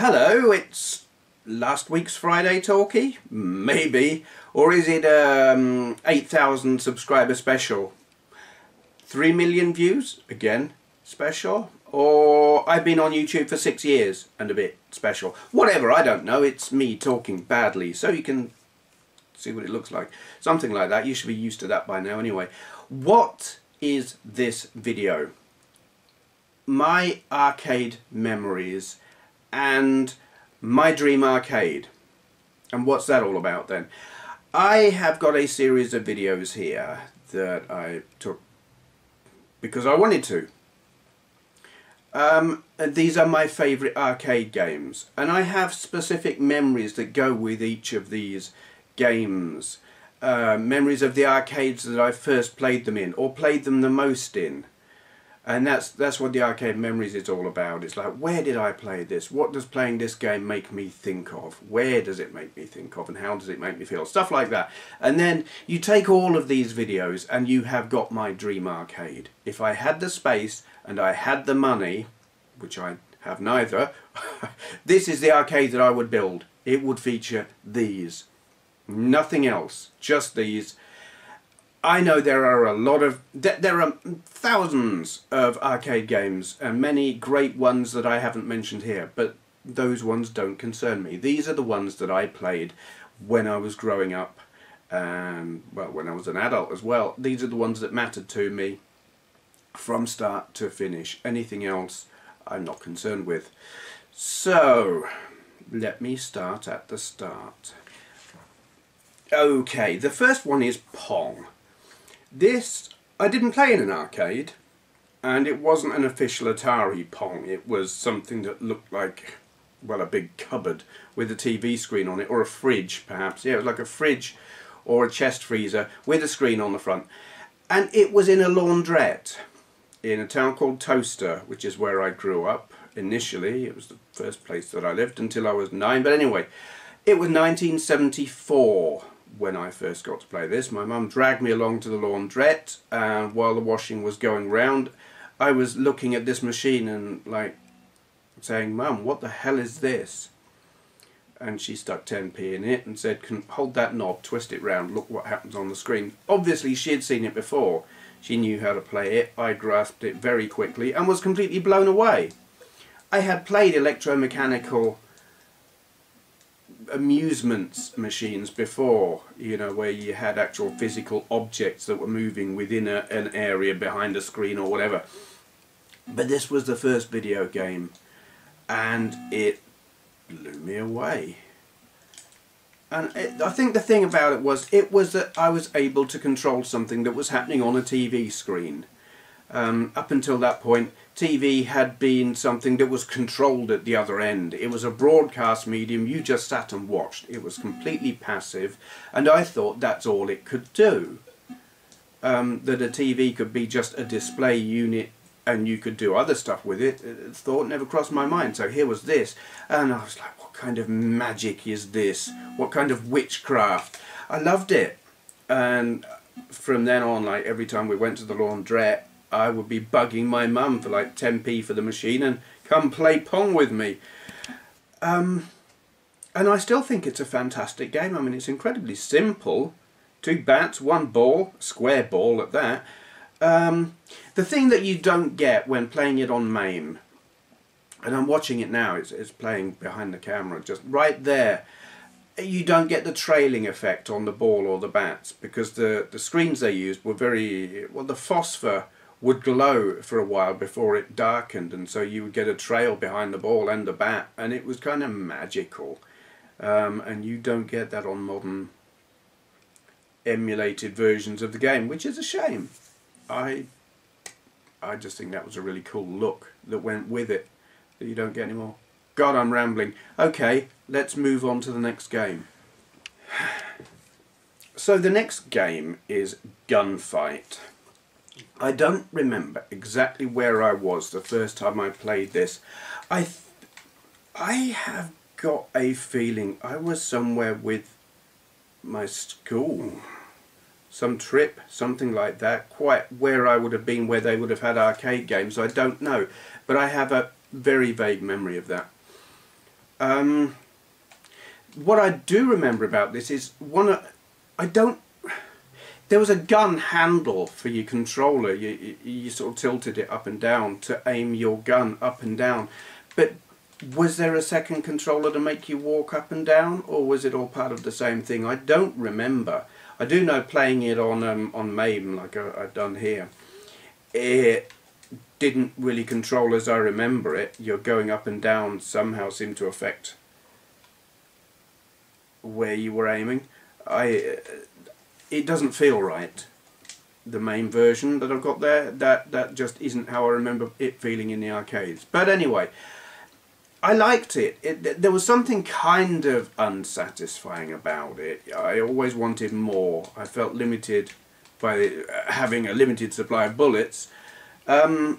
Hello, it's last week's Friday Talkie? Maybe. Or is it 8,000 subscriber special? 3 million views? Again, special? Or I've been on YouTube for 6 years and a bit special? Whatever, I don't know. It's me talking badly, so you can see what it looks like. Something like that. You should be used to that by now anyway. What is this video? My arcade memories and my dream arcade. And what's that all about then? I have got a series of videos here that I took because I wanted to. These are my favourite arcade games, and I have specific memories that go with each of these games. Memories of the arcades that I first played them in, or played them the most in. And that's what the arcade memories is all about. It's like, where did I play this? What does playing this game make me think of? Where does it make me think of? And how does it make me feel? Stuff like that. And then you take all of these videos and you have got my dream arcade. If I had the space and I had the money, which I have neither, this is the arcade that I would build. It would feature these. Nothing else. Just these. I know there are thousands of arcade games and many great ones that I haven't mentioned here, but those ones don't concern me. These are the ones that I played when I was growing up and, well, when I was an adult as well. These are the ones that mattered to me from start to finish. Anything else I'm not concerned with. So, let me start at the start. Okay, the first one is Pong. This, I didn't play in an arcade, and it wasn't an official Atari Pong. It was something that looked like, well, a big cupboard with a TV screen on it, or a fridge perhaps. Yeah, it was like a fridge or a chest freezer with a screen on the front. And it was in a laundrette in a town called Toaster, which is where I grew up initially. It was the first place that I lived until I was 9. But anyway, it was 1974. When I first got to play this. My mum dragged me along to the laundrette, and while the washing was going round, I was looking at this machine and like saying, "Mum, what the hell is this?" And she stuck 10p in it and said, "Hold that knob, twist it round, look what happens on the screen." Obviously she had seen it before. She knew how to play it. I grasped it very quickly and was completely blown away. I had played electromechanical amusements machines before, you know, where you had actual physical objects that were moving within an area behind a screen or whatever. But this was the first video game, and it blew me away. And I think the thing about it was that I was able to control something that was happening on a TV screen. Up until that point, TV had been something that was controlled at the other end. It was a broadcast medium, you just sat and watched. It was completely passive, and I thought that's all it could do. That a TV could be just a display unit and you could do other stuff with it. Thought never crossed my mind. So here was this, and I was like, what kind of magic is this? What kind of witchcraft? I loved it. And from then on, like every time we went to the laundrette, I would be bugging my mum for like 10p for the machine and come play Pong with me. And I still think it's a fantastic game. I mean, it's incredibly simple. 2 bats, 1 ball, square ball at that. The thing that you don't get when playing it on MAME, and I'm watching it now, it's playing behind the camera, just right there. You don't get the trailing effect on the ball or the bats, because the screens they used were very, well, the phosphor would glow for a while before it darkened, and so you would get a trail behind the ball and the bat, and it was kind of magical. And you don't get that on modern emulated versions of the game, which is a shame. I just think that was a really cool look that went with it that you don't get anymore. God, I'm rambling. Okay, let's move on to the next game. So the next game is Gunfight. I don't remember exactly where I was the first time I played this. I have got a feeling I was somewhere with my school. Some trip, something like that. Quite where I would have been, where they would have had arcade games, I don't know. But I have a very vague memory of that. What I do remember about this is there was a gun handle for your controller. You sort of tilted it up and down to aim your gun up and down. But was there a second controller to make you walk up and down, or was it all part of the same thing? I don't remember. I do know playing it on MAME, like I've done here, it didn't really control as I remember it. Your going up and down somehow seemed to affect where you were aiming. It doesn't feel right. The main version that I've got there, that just isn't how I remember it feeling in the arcades. But anyway, I liked it. There was something kind of unsatisfying about it. I always wanted more. I felt limited by having a limited supply of bullets. But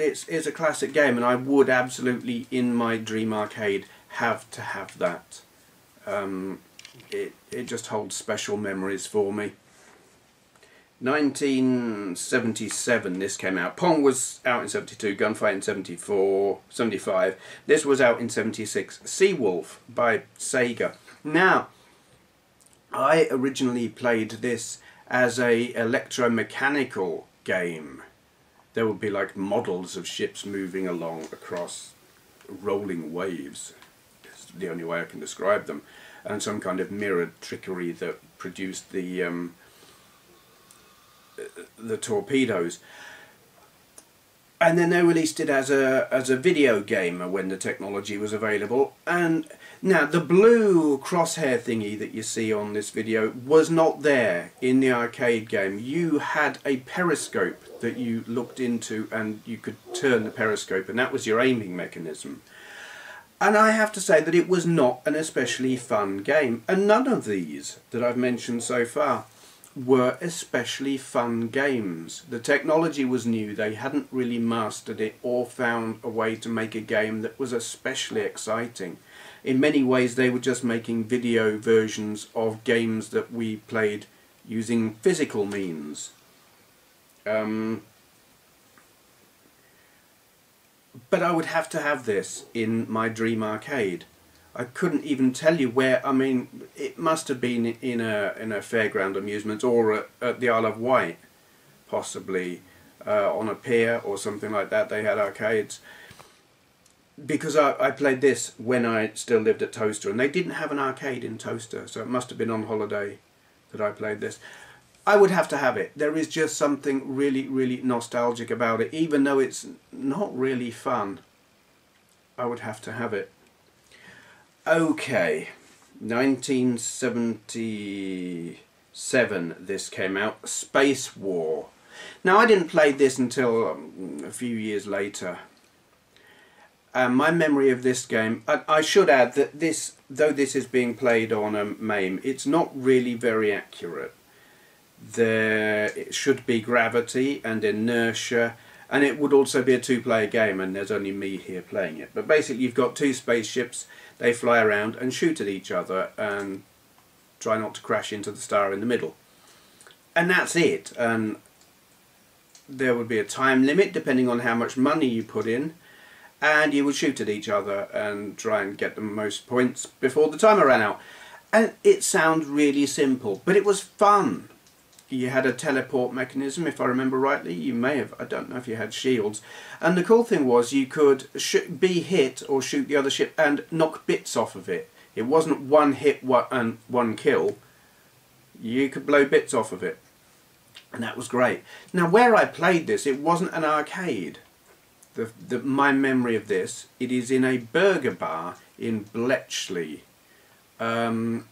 it's a classic game, and I would absolutely, in my dream arcade, have to have that. It just holds special memories for me. 1977 this came out. Pong was out in 72, Gunfight in 74, 75. This was out in 76. Seawolf by Sega. Now, I originally played this as a electromechanical game. There would be like models of ships moving along across rolling waves. It's the only way I can describe them. And some kind of mirrored trickery that produced the torpedoes. And then they released it as a video game when the technology was available. And now the blue crosshair thingy that you see on this video was not there in the arcade game. You had a periscope that you looked into, and you could turn the periscope, and that was your aiming mechanism. And I have to say that it was not an especially fun game, and none of these that I've mentioned so far were especially fun games. The technology was new, they hadn't really mastered it or found a way to make a game that was especially exciting. In many ways they were just making video versions of games that we played using physical means. But I would have to have this in my dream arcade. I couldn't even tell you where. I mean, it must have been in a fairground amusement, or at the Isle of Wight, possibly on a pier or something like that. They had arcades. Because I played this when I still lived at Toaster, and they didn't have an arcade in Toaster, so it must have been on holiday that I played this. I would have to have it. There is just something really, really nostalgic about it, even though it's not really fun. I would have to have it. Okay, 1977 this came out, Space War. Now I didn't play this until a few years later. My memory of this game, I should add that this, though this is being played on MAME, it's not really very accurate. There it should be gravity and inertia, and it would also be a two-player game, and there's only me here playing it. But basically you've got two spaceships, they fly around and shoot at each other and try not to crash into the star in the middle. And that's it. And there would be a time limit depending on how much money you put in, and you would shoot at each other and try and get the most points before the timer ran out. And it sounds really simple, but it was fun. You had a teleport mechanism, if I remember rightly. You may have, I don't know if you had shields. And the cool thing was you could be hit or shoot the other ship and knock bits off of it. It wasn't one hit and one kill. You could blow bits off of it. And that was great. Now where I played this, it wasn't an arcade. My memory of this, it is in a burger bar in Bletchley. I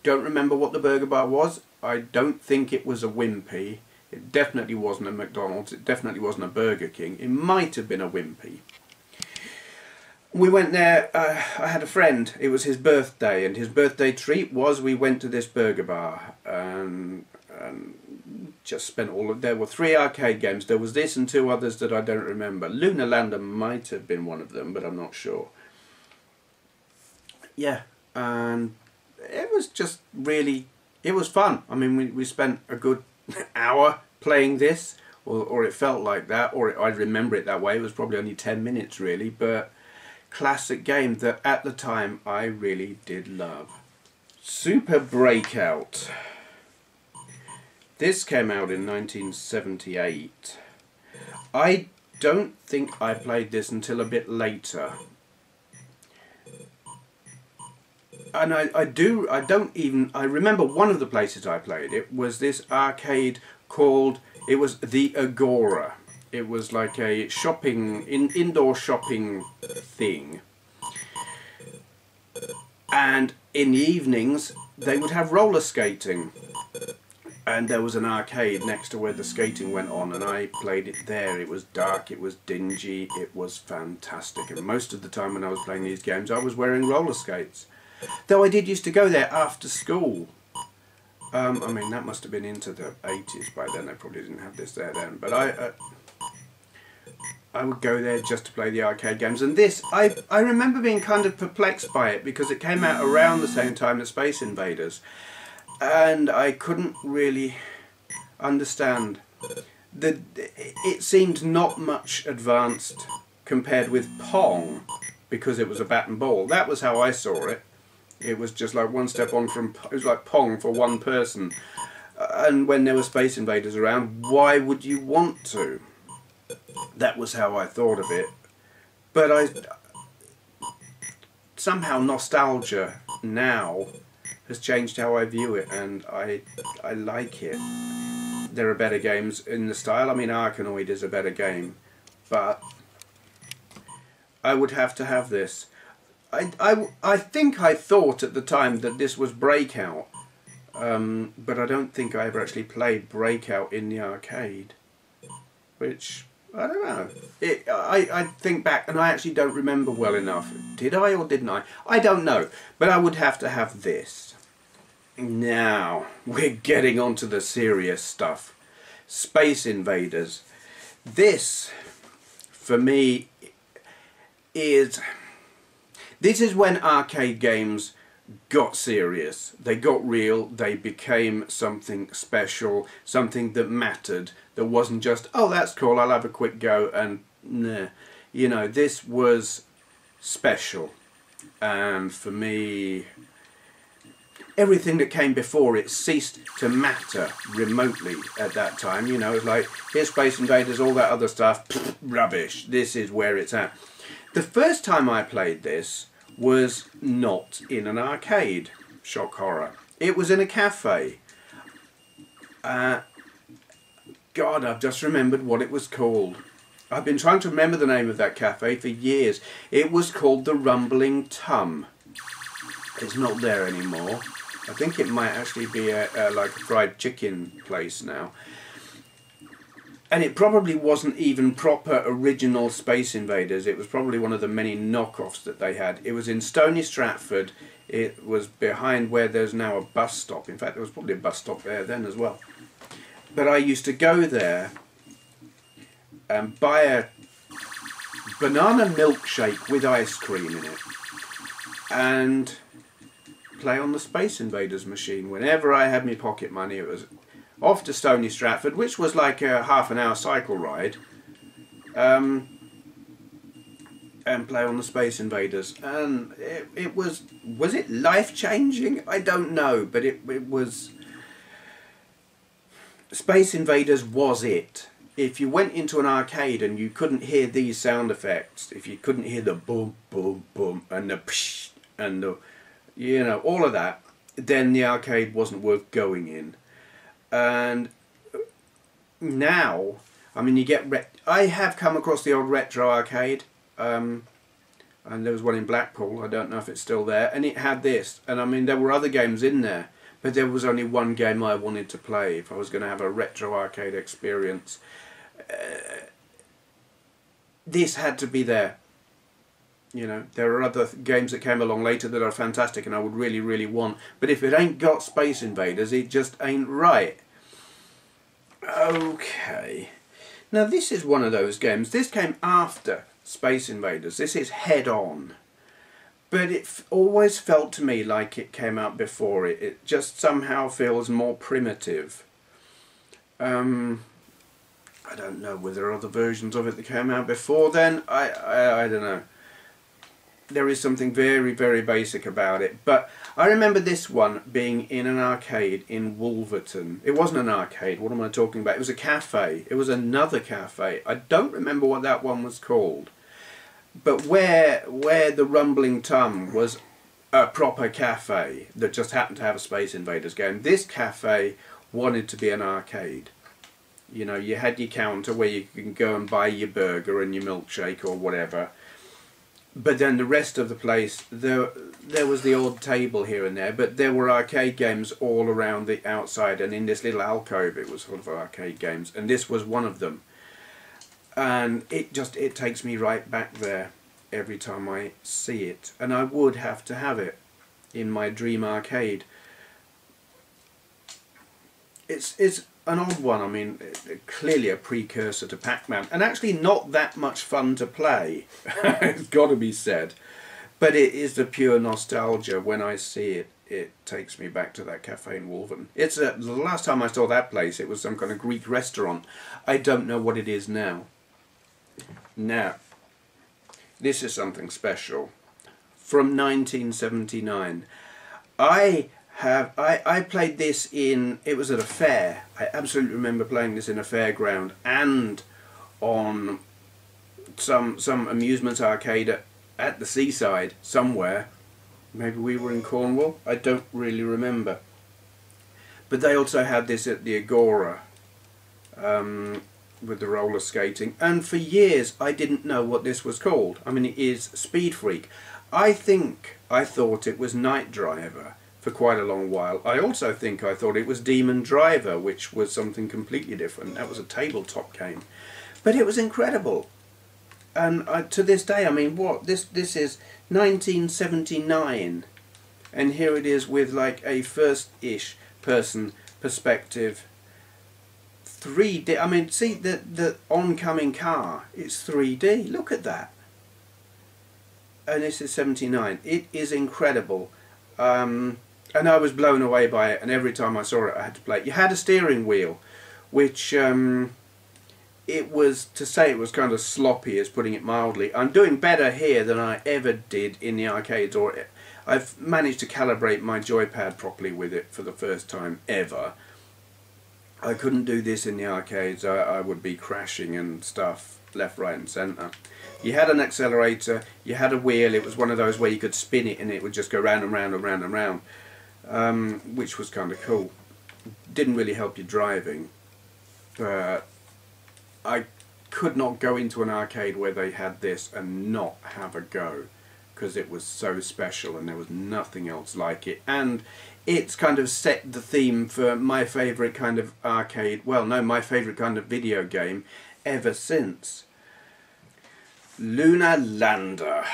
don't remember what the burger bar was. I don't think it was a Wimpy. It definitely wasn't a McDonald's. It definitely wasn't a Burger King. It might have been a Wimpy. We went there. I had a friend. It was his birthday, and his birthday treat was we went to this burger bar and just spent all of. There were 3 arcade games. There was this and 2 others that I don't remember. Lunar Lander might have been one of them, but I'm not sure. Yeah, and it was just really. It was fun. I mean, we spent a good hour playing this or it felt like that, or I remember it that way. It was probably only 10 minutes really, but classic game that at the time I really did love. Super Breakout. This came out in 1978. I don't think I played this until a bit later. And I remember one of the places I played it was this arcade called, it was the Agora. It was like a indoor shopping thing. And in the evenings they would have roller skating. And there was an arcade next to where the skating went on, and I played it there. It was dark, it was dingy, it was fantastic. And most of the time when I was playing these games I was wearing roller skates. Though I did used to go there after school. I mean, that must have been into the 80s by then. They probably didn't have this there then. But I would go there just to play the arcade games. And this, I remember being kind of perplexed by it because it came out around the same time as Space Invaders. And I couldn't really understand. It seemed not much advanced compared with Pong, because it was a bat and ball. That was how I saw it. It was just like one step on from, it was like Pong for one person. And when there were Space Invaders around, why would you want to? That was how I thought of it. But somehow nostalgia now has changed how I view it, and I like it. There are better games in the style. I mean, Arkanoid is a better game, but I would have to have this. I think I thought at the time that this was Breakout, but I don't think I ever actually played Breakout in the arcade, which, I don't know. I think back and I actually don't remember well enough. Did I or didn't I? I don't know, but I would have to have this. Now, we're getting on to the serious stuff. Space Invaders. This, for me, this is when arcade games got serious. They got real, they became something special, something that mattered, that wasn't just, oh that's cool, I'll have a quick go, and nah. You know, this was special. And for me, everything that came before it ceased to matter remotely at that time. You know, it's like, here's Space Invaders, all that other stuff, pfft, rubbish. This is where it's at. The first time I played this was not in an arcade. Shock horror. It was in a cafe. God, I've just remembered what it was called. I've been trying to remember the name of that cafe for years. It was called the Rumbling Tum. It's not there anymore. I think it might actually be like a fried chicken place now. And it probably wasn't even proper original Space Invaders. It was probably one of the many knockoffs that they had. It was in Stony Stratford. It was behind where there's now a bus stop. In fact, there was probably a bus stop there then as well. But I used to go there and buy a banana milkshake with ice cream in it and play on the Space Invaders machine. Whenever I had my pocket money, it was off to Stony Stratford, which was like a half-an-hour cycle ride, and play on the Space Invaders. And it was it life-changing? I don't know, but it was... Space Invaders was it. If you went into an arcade and you couldn't hear these sound effects, if you couldn't hear the boom, boom, boom, and the psh, and the, you know, all of that, then the arcade wasn't worth going in. And now, I mean, you get... I have come across the old retro arcade, and there was one in Blackpool, I don't know if it's still there, and it had this. And I mean, there were other games in there, but there was only one game I wanted to play if I was going to have a retro arcade experience. This had to be there. You know, there are other games that came along later that are fantastic and I would really, really want. But if it ain't got Space Invaders, it just ain't right. Okay. Now this is one of those games. This came after Space Invaders. This is Head On. But it always felt to me like it came out before it. It just somehow feels more primitive. I don't know whether there are other versions of it that came out before then. I don't know. There is something very, very basic about it. But I remember this one being in an arcade in Wolverton. It wasn't an arcade. What am I talking about? It was a cafe. It was another cafe. I don't remember what that one was called. But where the Rumbling Tum was a proper cafe that just happened to have a Space Invaders game, this cafe wanted to be an arcade. You know, you had your counter where you can go and buy your burger and your milkshake or whatever. But then the rest of the place, there was the odd table here and there, but there were arcade games all around the outside, and in this little alcove it was full of arcade games, and this was one of them. And it takes me right back there every time I see it, and I would have to have it in my dream arcade. It's an odd one. I mean, clearly a precursor to Pac-Man, and actually not that much fun to play. It's got to be said, but it is the pure nostalgia. When I see it, it takes me back to that cafe in Wolverton. It's the last time I saw that place, it was some kind of Greek restaurant. I don't know what it is now. Now, this is something special from 1979. I played this in, it was at a fair. I absolutely remember playing this in a fairground and on some amusement arcade at the seaside somewhere. Maybe we were in Cornwall, I don't really remember. But they also had this at the Agora with the roller skating, and for years I didn't know what this was called. I mean, it is Speed Freak. I thought it was Night Driver for quite a long while. I also think I thought it was Demon Driver, which was something completely different. That was a tabletop game. But it was incredible. And to this day, I mean, what? This is 1979. And here it is with like a first-ish person perspective. 3D. I mean, see the oncoming car. It's 3D. Look at that. And this is 79. It is incredible. And I was blown away by it, and every time I saw it I had to play it. You had a steering wheel, which it was, to say it was kind of sloppy is putting it mildly. I'm doing better here than I ever did in the arcades, or I've managed to calibrate my joypad properly with it for the first time ever. I couldn't do this in the arcades. I would be crashing and stuff left, right and centre. You had an accelerator, you had a wheel. It was one of those where you could spin it and it would just go round and round and round and round. Which was kind of cool. Didn't really help you driving, but I could not go into an arcade where they had this and not have a go, because it was so special and there was nothing else like it. And it's kind of set the theme for my favourite kind of arcade, well no, my favourite kind of video game ever since. Lunar Lander.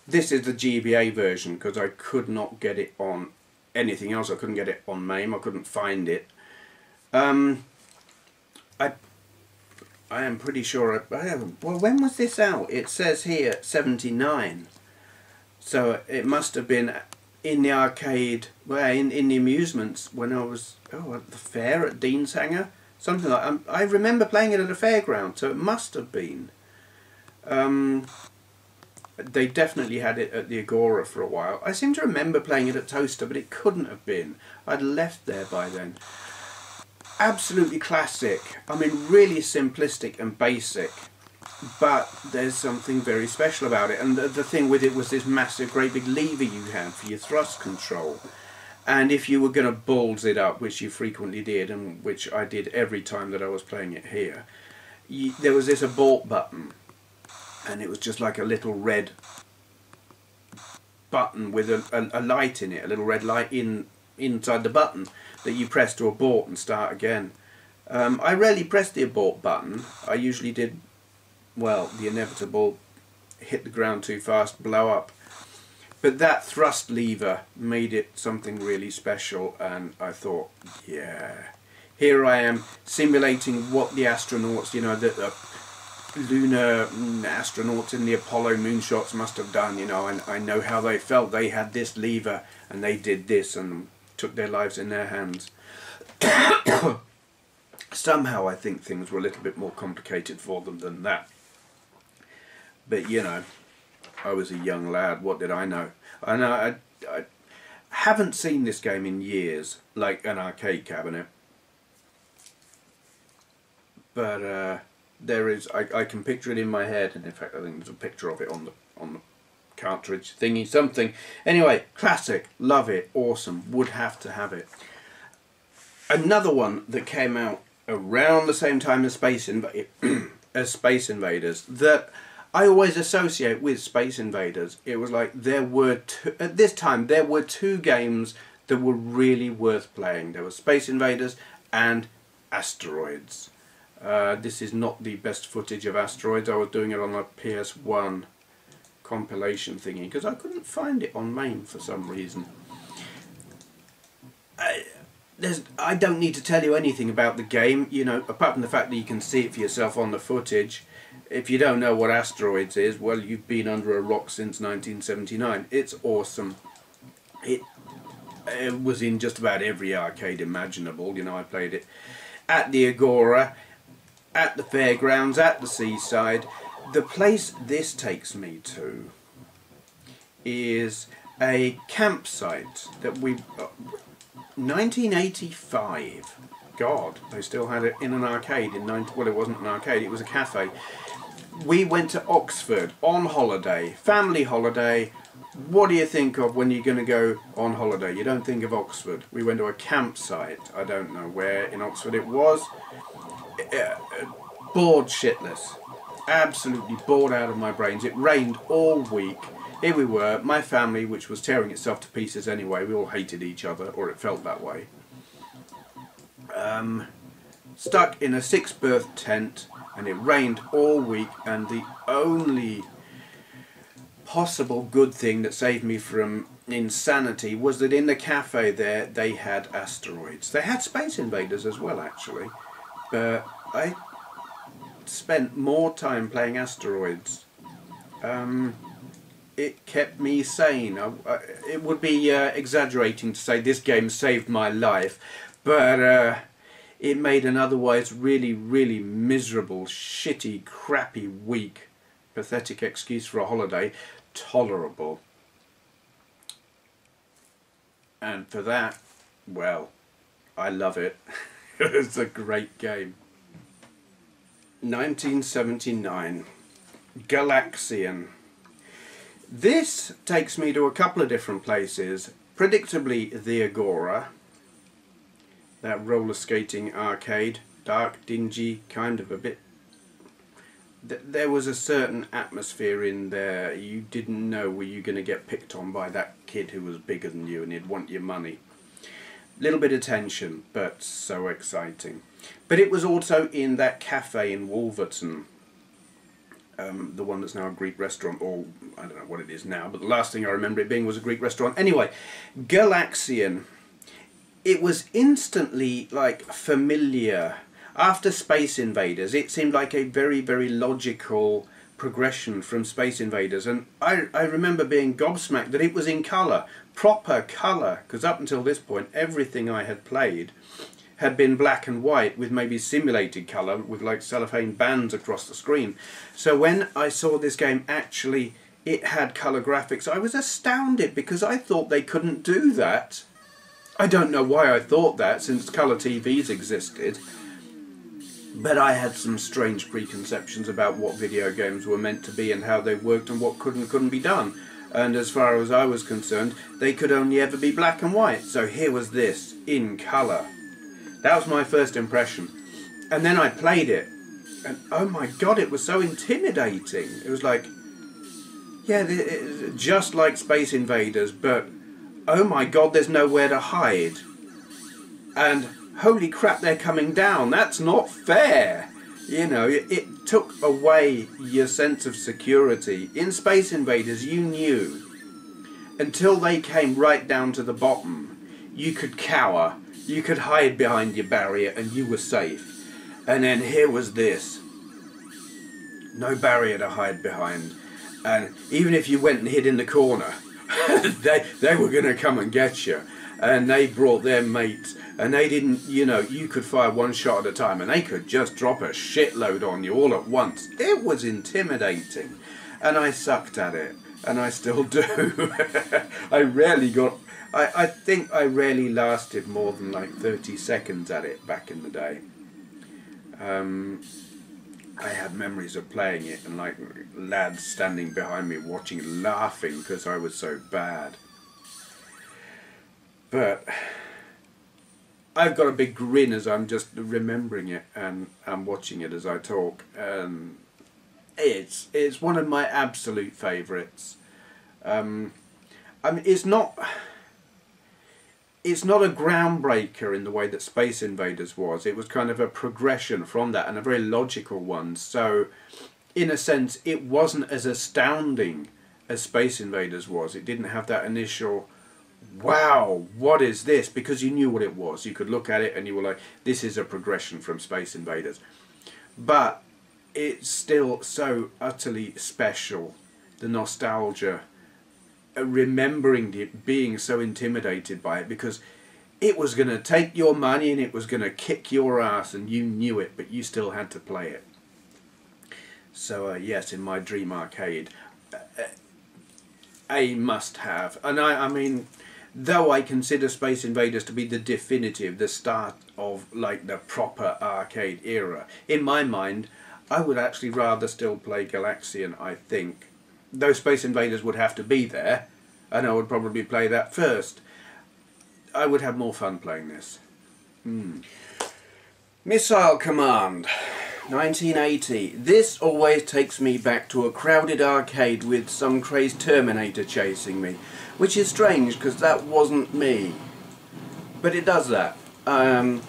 This is the GBA version, because I could not get it on anything else. I couldn't get it on MAME. I couldn't find it. I am pretty sure I haven't. Well, when was this out? It says here 79. So it must have been in the arcade, well, in the amusements when I was at the fair at Deanshanger, something like that. I remember playing it at a fairground, so it must have been. They definitely had it at the Agora for a while. I seem to remember playing it at Toaster, but it couldn't have been. I'd left there by then. Absolutely classic. I mean, really simplistic and basic, but there's something very special about it. And the thing with it was this massive, great big lever you had for your thrust control. And if you were going to balls it up, which you frequently did, and which I did every time that I was playing it here, there was this abort button. And it was just like a little red button with a light in it, a little red light inside the button that you press to abort and start again. I rarely pressed the abort button. I usually did, well, the inevitable hit the ground too fast, blow up. But that thrust lever made it something really special, and I thought, yeah, here I am simulating what the astronauts, you know, the lunar astronauts in the Apollo moonshots must have done, you know, and I know how they felt. They had this lever and they did this and took their lives in their hands. Somehow I think things were a little bit more complicated for them than that. But you know, I was a young lad, what did I know? I haven't seen this game in years, like an arcade cabinet. But there is, I can picture it in my head, and in fact I think there's a picture of it on the cartridge thingy something. Anyway, classic, love it, awesome, would have to have it. Another one that came out around the same time as Space Invaders that I always associate with Space Invaders. It was like there were at this time there were two games that were really worth playing. There was Space Invaders and Asteroids. This is not the best footage of Asteroids. I was doing it on a PS1 compilation thingy because I couldn't find it on MAME for some reason. I don't need to tell you anything about the game, you know, apart from the fact that you can see it for yourself on the footage. If you don't know what Asteroids is, well, you've been under a rock since 1979. It's awesome. It was in just about every arcade imaginable. You know, I played it at the Agora, at the fairgrounds, at the seaside. The place this takes me to is a campsite that we... 1985. God, they still had it in an arcade in well, it wasn't an arcade, it was a cafe. We went to Oxford on holiday, family holiday. What do you think of when you're going to go on holiday? You don't think of Oxford. We went to a campsite. I don't know where in Oxford it was. Bored shitless. Absolutely bored out of my brains. It rained all week. Here we were, my family, which was tearing itself to pieces anyway. We all hated each other, or it felt that way. Stuck in a 6-berth tent, and it rained all week, and the only possible good thing that saved me from insanity was that in the cafe there they had Asteroids. They had Space Invaders as well, actually, but I spent more time playing Asteroids. It kept me sane. It would be exaggerating to say this game saved my life, but it made an otherwise really, really miserable, shitty, crappy week, pathetic excuse for a holiday, tolerable. And for that, well, I love it. It's a great game. 1979, Galaxian. This takes me to a couple of different places. Predictably, the Agora, that roller skating arcade, dark, dingy, kind of a bit. There was a certain atmosphere in there. You didn't know were you going to get picked on by that kid who was bigger than you and he'd want your money. Little bit of tension, but so exciting. But it was also in that cafe in Wolverton. The one that's now a Greek restaurant, or I don't know what it is now, but the last thing I remember it being was a Greek restaurant. Anyway, Galaxian, it was instantly like familiar. After Space Invaders, it seemed like a very, very logical progression from Space Invaders, and I remember being gobsmacked that it was in colour, proper colour, because up until this point everything I had played had been black and white with maybe simulated colour with like cellophane bands across the screen. So when I saw this game actually it had colour graphics, I was astounded because I thought they couldn't do that. I don't know why I thought that since colour TVs existed, but I had some strange preconceptions about what video games were meant to be and how they worked and what could and couldn't be done. And as far as I was concerned, they could only ever be black and white. So here was this in colour. That was my first impression. And then I played it, and oh my god, it was so intimidating. It was like, yeah, just like Space Invaders, but oh my god, there's nowhere to hide. And holy crap, they're coming down. That's not fair. You know, it took away your sense of security. In Space Invaders, you knew until they came right down to the bottom, you could cower. You could hide behind your barrier and you were safe. And then here was this. No barrier to hide behind. And even if you went and hid in the corner, they were going to come and get you. and they brought their mates, and they didn't, you know, you could fire one shot at a time and they could just drop a shitload on you all at once. It was intimidating, and I sucked at it, and I still do. I rarely got, I think I rarely lasted more than like 30 seconds at it back in the day. I had memories of playing it and like lads standing behind me watching, laughing because I was so bad. But I've got a big grin as I'm just remembering it, and I'm watching it as I talk. It's one of my absolute favourites. I mean, it's not a groundbreaker in the way that Space Invaders was. It was kind of a progression from that, and a very logical one. So, in a sense, it wasn't as astounding as Space Invaders was. It didn't have that initial, wow, what is this? Because you knew what it was. You could look at it and you were like, this is a progression from Space Invaders. But it's still so utterly special. The nostalgia, remembering it, being so intimidated by it, because it was going to take your money and it was going to kick your ass, and you knew it, but you still had to play it. So yes, in my dream arcade, a must-have. And I mean, though I consider Space Invaders to be the definitive, the start of like the proper arcade era, in my mind I would actually rather still play Galaxian, I think. Though Space Invaders would have to be there, and I would probably play that first, I would have more fun playing this. Missile Command, 1980. This always takes me back to a crowded arcade with some crazed Terminator chasing me, which is strange because that wasn't me. But it does that. I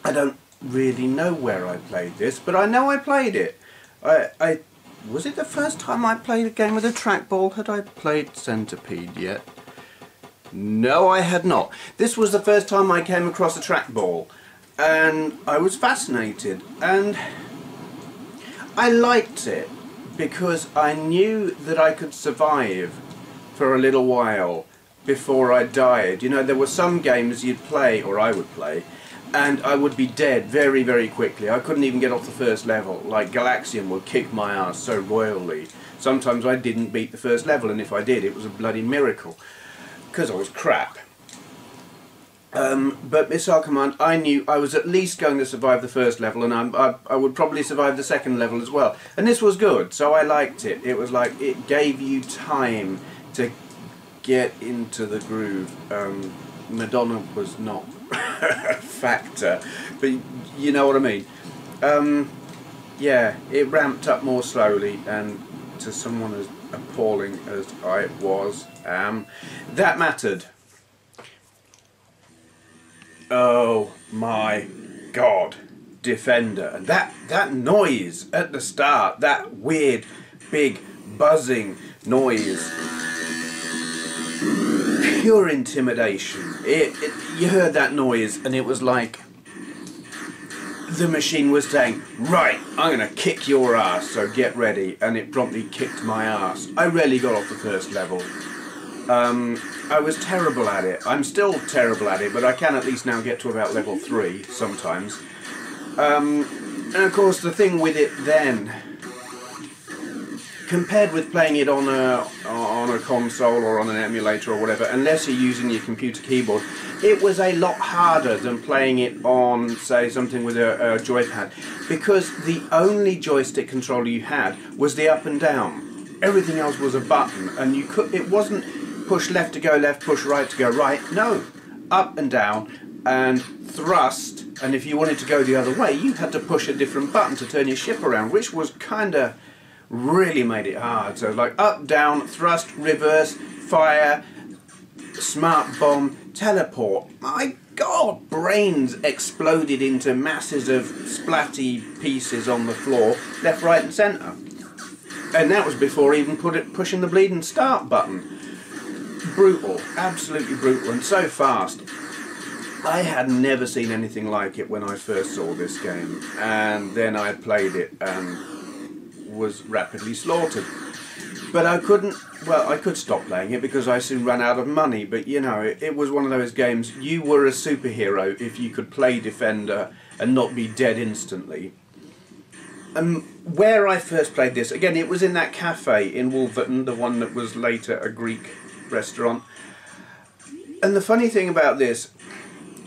don't really know where I played this, but I know I played it. Was it the first time I played a game with a trackball? Had I played Centipede yet? No, I had not. This was the first time I came across a trackball, and I was fascinated, and I liked it because I knew that I could survive for a little while before I died. You know, there were some games you'd play, or I would play, and I would be dead very, very quickly. I couldn't even get off the first level. Like Galaxian would kick my ass so royally. Sometimes I didn't beat the first level, and if I did, it was a bloody miracle, because I was crap. But Missile Command, I knew I was at least going to survive the first level, and I would probably survive the second level as well. And this was good, so I liked it. It was like, it gave you time to get into the groove. Madonna was not a factor, but you know what I mean. Yeah, it ramped up more slowly, and to someone as appalling as I that mattered. Oh my God, Defender, and that noise at the start, that weird big buzzing noise, pure intimidation. You heard that noise and it was like the machine was saying, right, I'm gonna kick your ass, so get ready, and it promptly kicked my ass. I rarely got off the first level. I was terrible at it. I'm still terrible at it, but I can at least now get to about level 3 sometimes. And of course the thing with it then, compared with playing it on a console or on an emulator or whatever, unless you're using your computer keyboard, it was a lot harder than playing it on, say, something with a joypad, because the only joystick controller you had was the up and down. Everything else was a button, and it wasn't push left to go left, push right to go right. No, up and down and thrust, and if you wanted to go the other way, you had to push a different button to turn your ship around, which was kind of really made it hard. So like up, down, thrust, reverse, fire, smart bomb, teleport. My God, brains exploded into masses of splatty pieces on the floor, left, right and centre. And that was before even pushing the bleeding start button. Brutal, absolutely brutal, and so fast. I had never seen anything like it when I first saw this game, and then I played it and was rapidly slaughtered. But I couldn't well, I could stop playing it because I soon ran out of money, but you know, it was one of those games, you were a superhero if you could play Defender and not be dead instantly. And where I first played this, again, it was in that cafe in Wolverton, the one that was later a Greek restaurant. And the funny thing about this,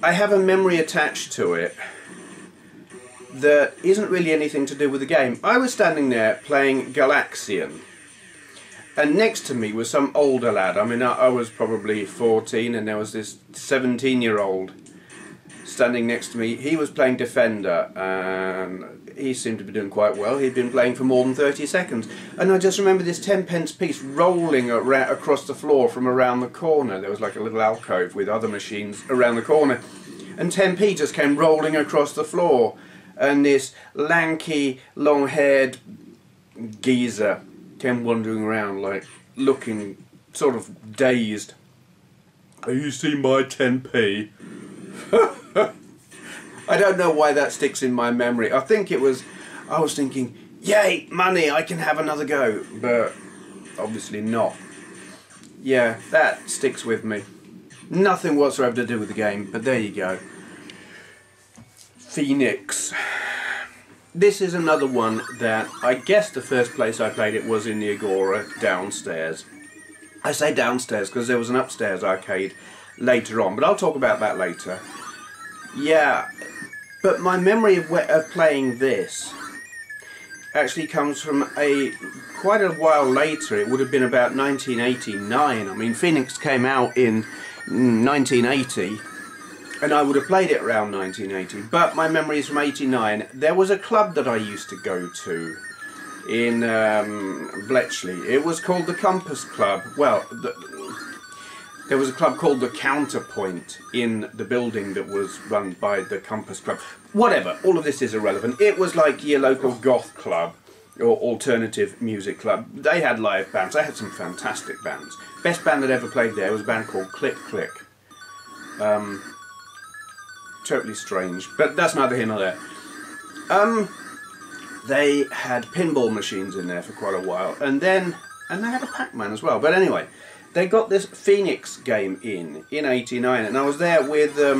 I have a memory attached to it that isn't really anything to do with the game. I was standing there playing Galaxian, and next to me was some older lad. I mean, I was probably 14, and there was this 17-year-old standing next to me. He was playing Defender, and he seemed to be doing quite well. He'd been playing for more than 30 seconds. And I just remember this 10-pence piece rolling across the floor from around the corner. There was like a little alcove with other machines around the corner. And 10p just came rolling across the floor. And this lanky, long-haired geezer came wandering around, like, looking sort of dazed. "Have you seen my 10p? I don't know why that sticks in my memory. I think it was, I was thinking, yay, money, I can have another go. But obviously not. Yeah, that sticks with me. Nothing whatsoever to do with the game, but there you go. Phoenix. This is another one that I guess the first place I played it was in the Agora downstairs. I say downstairs because there was an upstairs arcade later on, but I'll talk about that later. Yeah, but my memory of playing this actually comes from quite a while later. It would have been about 1989. I mean, Phoenix came out in 1980. And I would have played it around 1980, but my memory is from 89. There was a club that I used to go to in Bletchley. It was called the Compass Club. Well, there was a club called the Counterpoint in the building that was run by the Compass Club. Whatever, all of this is irrelevant. It was like your local goth club or alternative music club. They had live bands. They had some fantastic bands. Best band that ever played there was a band called Click Click. Totally strange, but that's neither here nor there. They had pinball machines in there for quite a while, and they had a Pac-Man as well. But anyway, they got this Phoenix game in 89, and I was there with the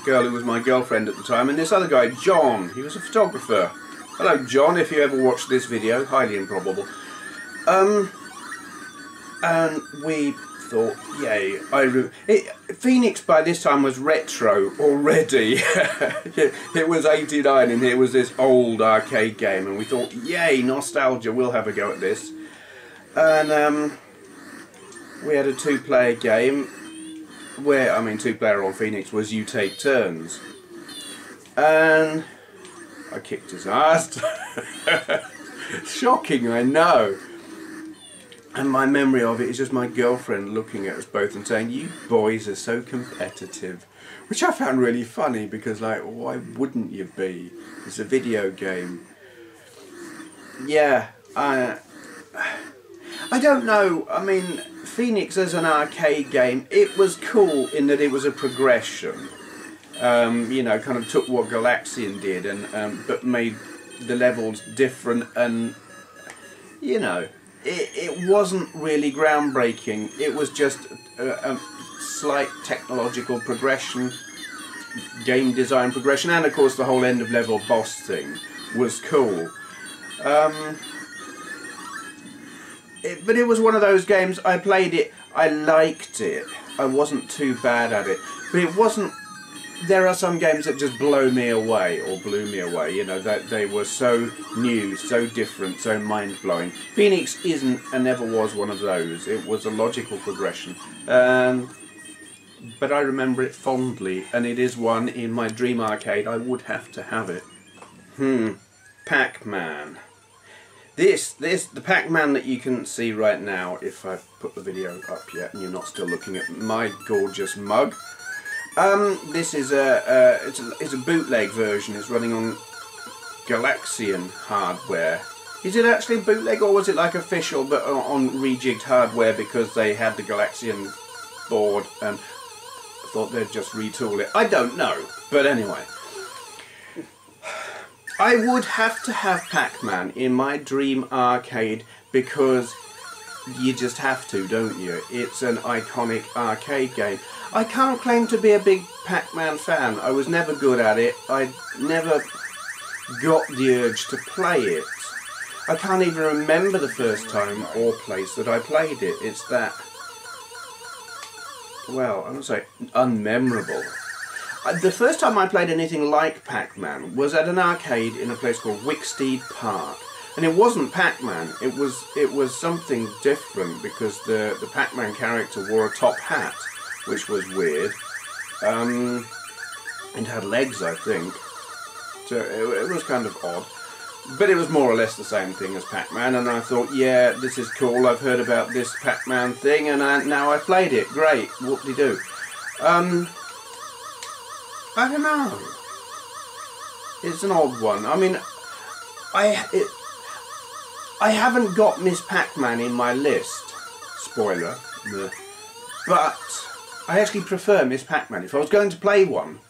girl who was my girlfriend at the time, and this other guy, John. He was a photographer. Hello, John, if you ever watched this video, highly improbable. And we thought, yay, Phoenix by this time was retro already. It was 89 and here was this old arcade game, and we thought, yay, nostalgia, we'll have a go at this. And we had a two-player game where, I mean, two-player on Phoenix was you take turns. And I kicked his ass. Shocking, I know. And my memory of it is just my girlfriend looking at us both and saying, "You boys are so competitive," which I found really funny because, like, why wouldn't you be? It's a video game. Yeah, I don't know. I mean, Phoenix as an arcade game, it was cool in that it was a progression. You know, kind of took what Galaxian did and but made the levels different, and you know. It wasn't really groundbreaking. It was just a slight technological progression, game design progression, and of course the whole end of level boss thing was cool. But it was one of those games, I played it, I liked it, I wasn't too bad at it, but it wasn't. There are some games that just blow me away, or blew me away, you know, that they were so new, so different, so mind-blowing. Phoenix isn't and never was one of those. It was a logical progression. But I remember it fondly, and it is one in my dream arcade. I would have to have it. Pac-Man. The Pac-Man that you can see right now, if I've put the video up yet and you're not still looking at my gorgeous mug. This is it's a bootleg version. It's running on Galaxian hardware. Is it actually bootleg, or was it like official but on rejigged hardware because they had the Galaxian board and thought they'd just retool it? I don't know, but anyway. I would have to have Pac-Man in my dream arcade because you just have to, don't you? It's an iconic arcade game. I can't claim to be a big Pac-Man fan. I was never good at it. I never got the urge to play it. I can't even remember the first time or place that I played it. It's that, well, I would say unmemorable. The first time I played anything like Pac-Man was at an arcade in a place called Wicksteed Park. And it wasn't Pac-Man, it was something different, because the Pac-Man character wore a top hat, which was weird. And had legs, I think. So it was kind of odd. But it was more or less the same thing as Pac-Man, and I thought, yeah, this is cool, I've heard about this Pac-Man thing, and now I played it. Great, whoop-de-doo. I don't know. It's an odd one. I mean, I haven't got Miss Pac-Man in my list, spoiler, but I actually prefer Miss Pac-Man. If I was going to play one,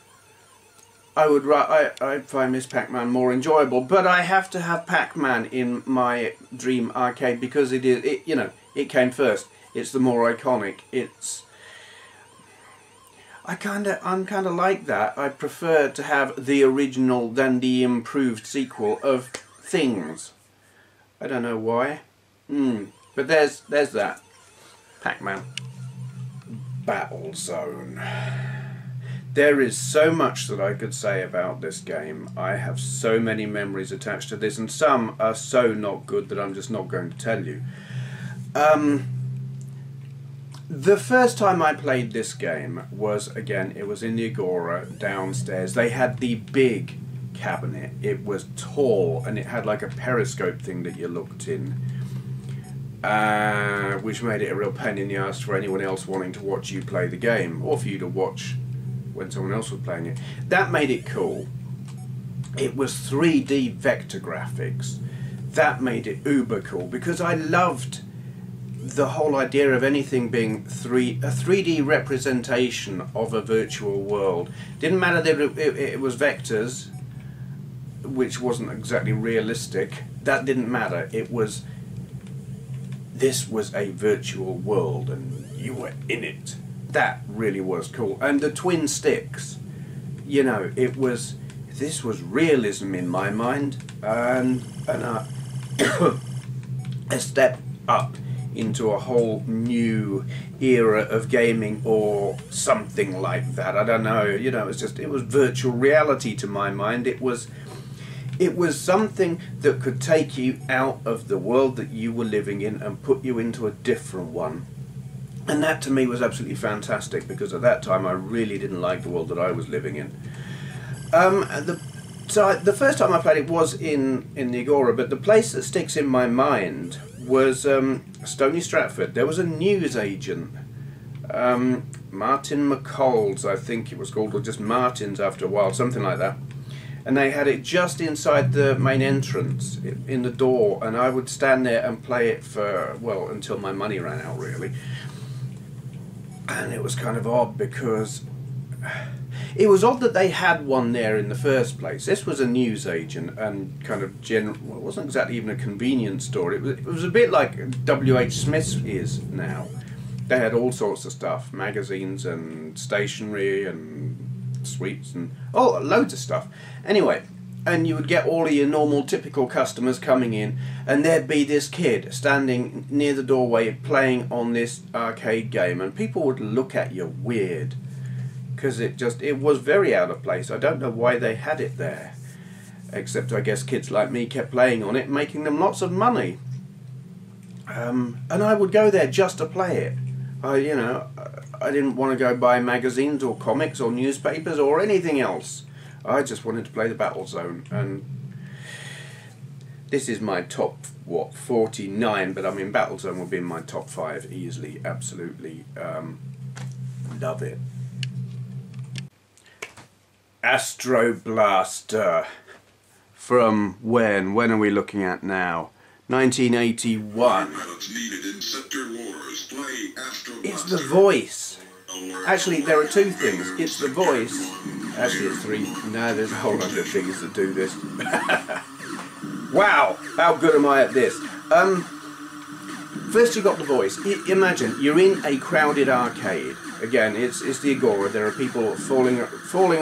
I'd find Miss Pac-Man more enjoyable, but I have to have Pac-Man in my dream arcade because it came first. It's the more iconic. I'm kind of like that. I prefer to have the original than the improved sequel of things. I don't know why. But there's that. Pac-Man. Battle Zone. There is so much that I could say about this game. I have so many memories attached to this, and some are so not good that I'm just not going to tell you. The first time I played this game was, again, it was in the Agora downstairs. They had the big cabinet. It was tall, and it had like a periscope thing that you looked in, which made it a real pain in the ass for anyone else wanting to watch you play the game, or for you to watch when someone else was playing it. That made it cool. It was 3D vector graphics. That made it uber cool, because I loved the whole idea of anything being a 3D representation of a virtual world. Didn't matter that it was vectors, which wasn't exactly realistic. That didn't matter. This was a virtual world and you were in it. That really was cool. And the twin sticks, you know, this was realism in my mind, and a step up into a whole new era of gaming, or something like that. I don't know, you know, it was virtual reality to my mind. It was something that could take you out of the world that you were living in and put you into a different one. And that to me was absolutely fantastic, because at that time I really didn't like the world that I was living in. So the first time I played it was in the Agora, but the place that sticks in my mind was Stony Stratford. There was a news agent, Martin McColl's, I think it was called, or just Martin's after a while, something like that. And they had it just inside the main entrance, in the door, and I would stand there and play it for, well, until my money ran out, really. And it was kind of odd, because it was odd that they had one there in the first place. This was a news agent and kind of general. Well, it wasn't exactly even a convenience store. It was a bit like W.H. Smith's is now. They had all sorts of stuff, magazines and stationery and sweets and loads of stuff. Anyway, and you would get all of your normal typical customers coming in, and there'd be this kid standing near the doorway playing on this arcade game, and people would look at you weird, because it was very out of place. I don't know why they had it there, except I guess kids like me kept playing on it, making them lots of money. And I would go there just to play it. I didn't want to go buy magazines or comics or newspapers or anything else. I just wanted to play the Battle Zone, and this is my top, 49, but I mean Battle Zone will be in my top 5 easily, absolutely. Love it. Astro Blaster. From when? When are we looking at now? 1981. It's the voice. Actually, there are two things. It's the voice. Actually, it's three. No, there's a whole bunch of things that do this. Wow, how good am I at this? First you got the voice. Imagine you're in a crowded arcade. Again, it's the Agora. There are people falling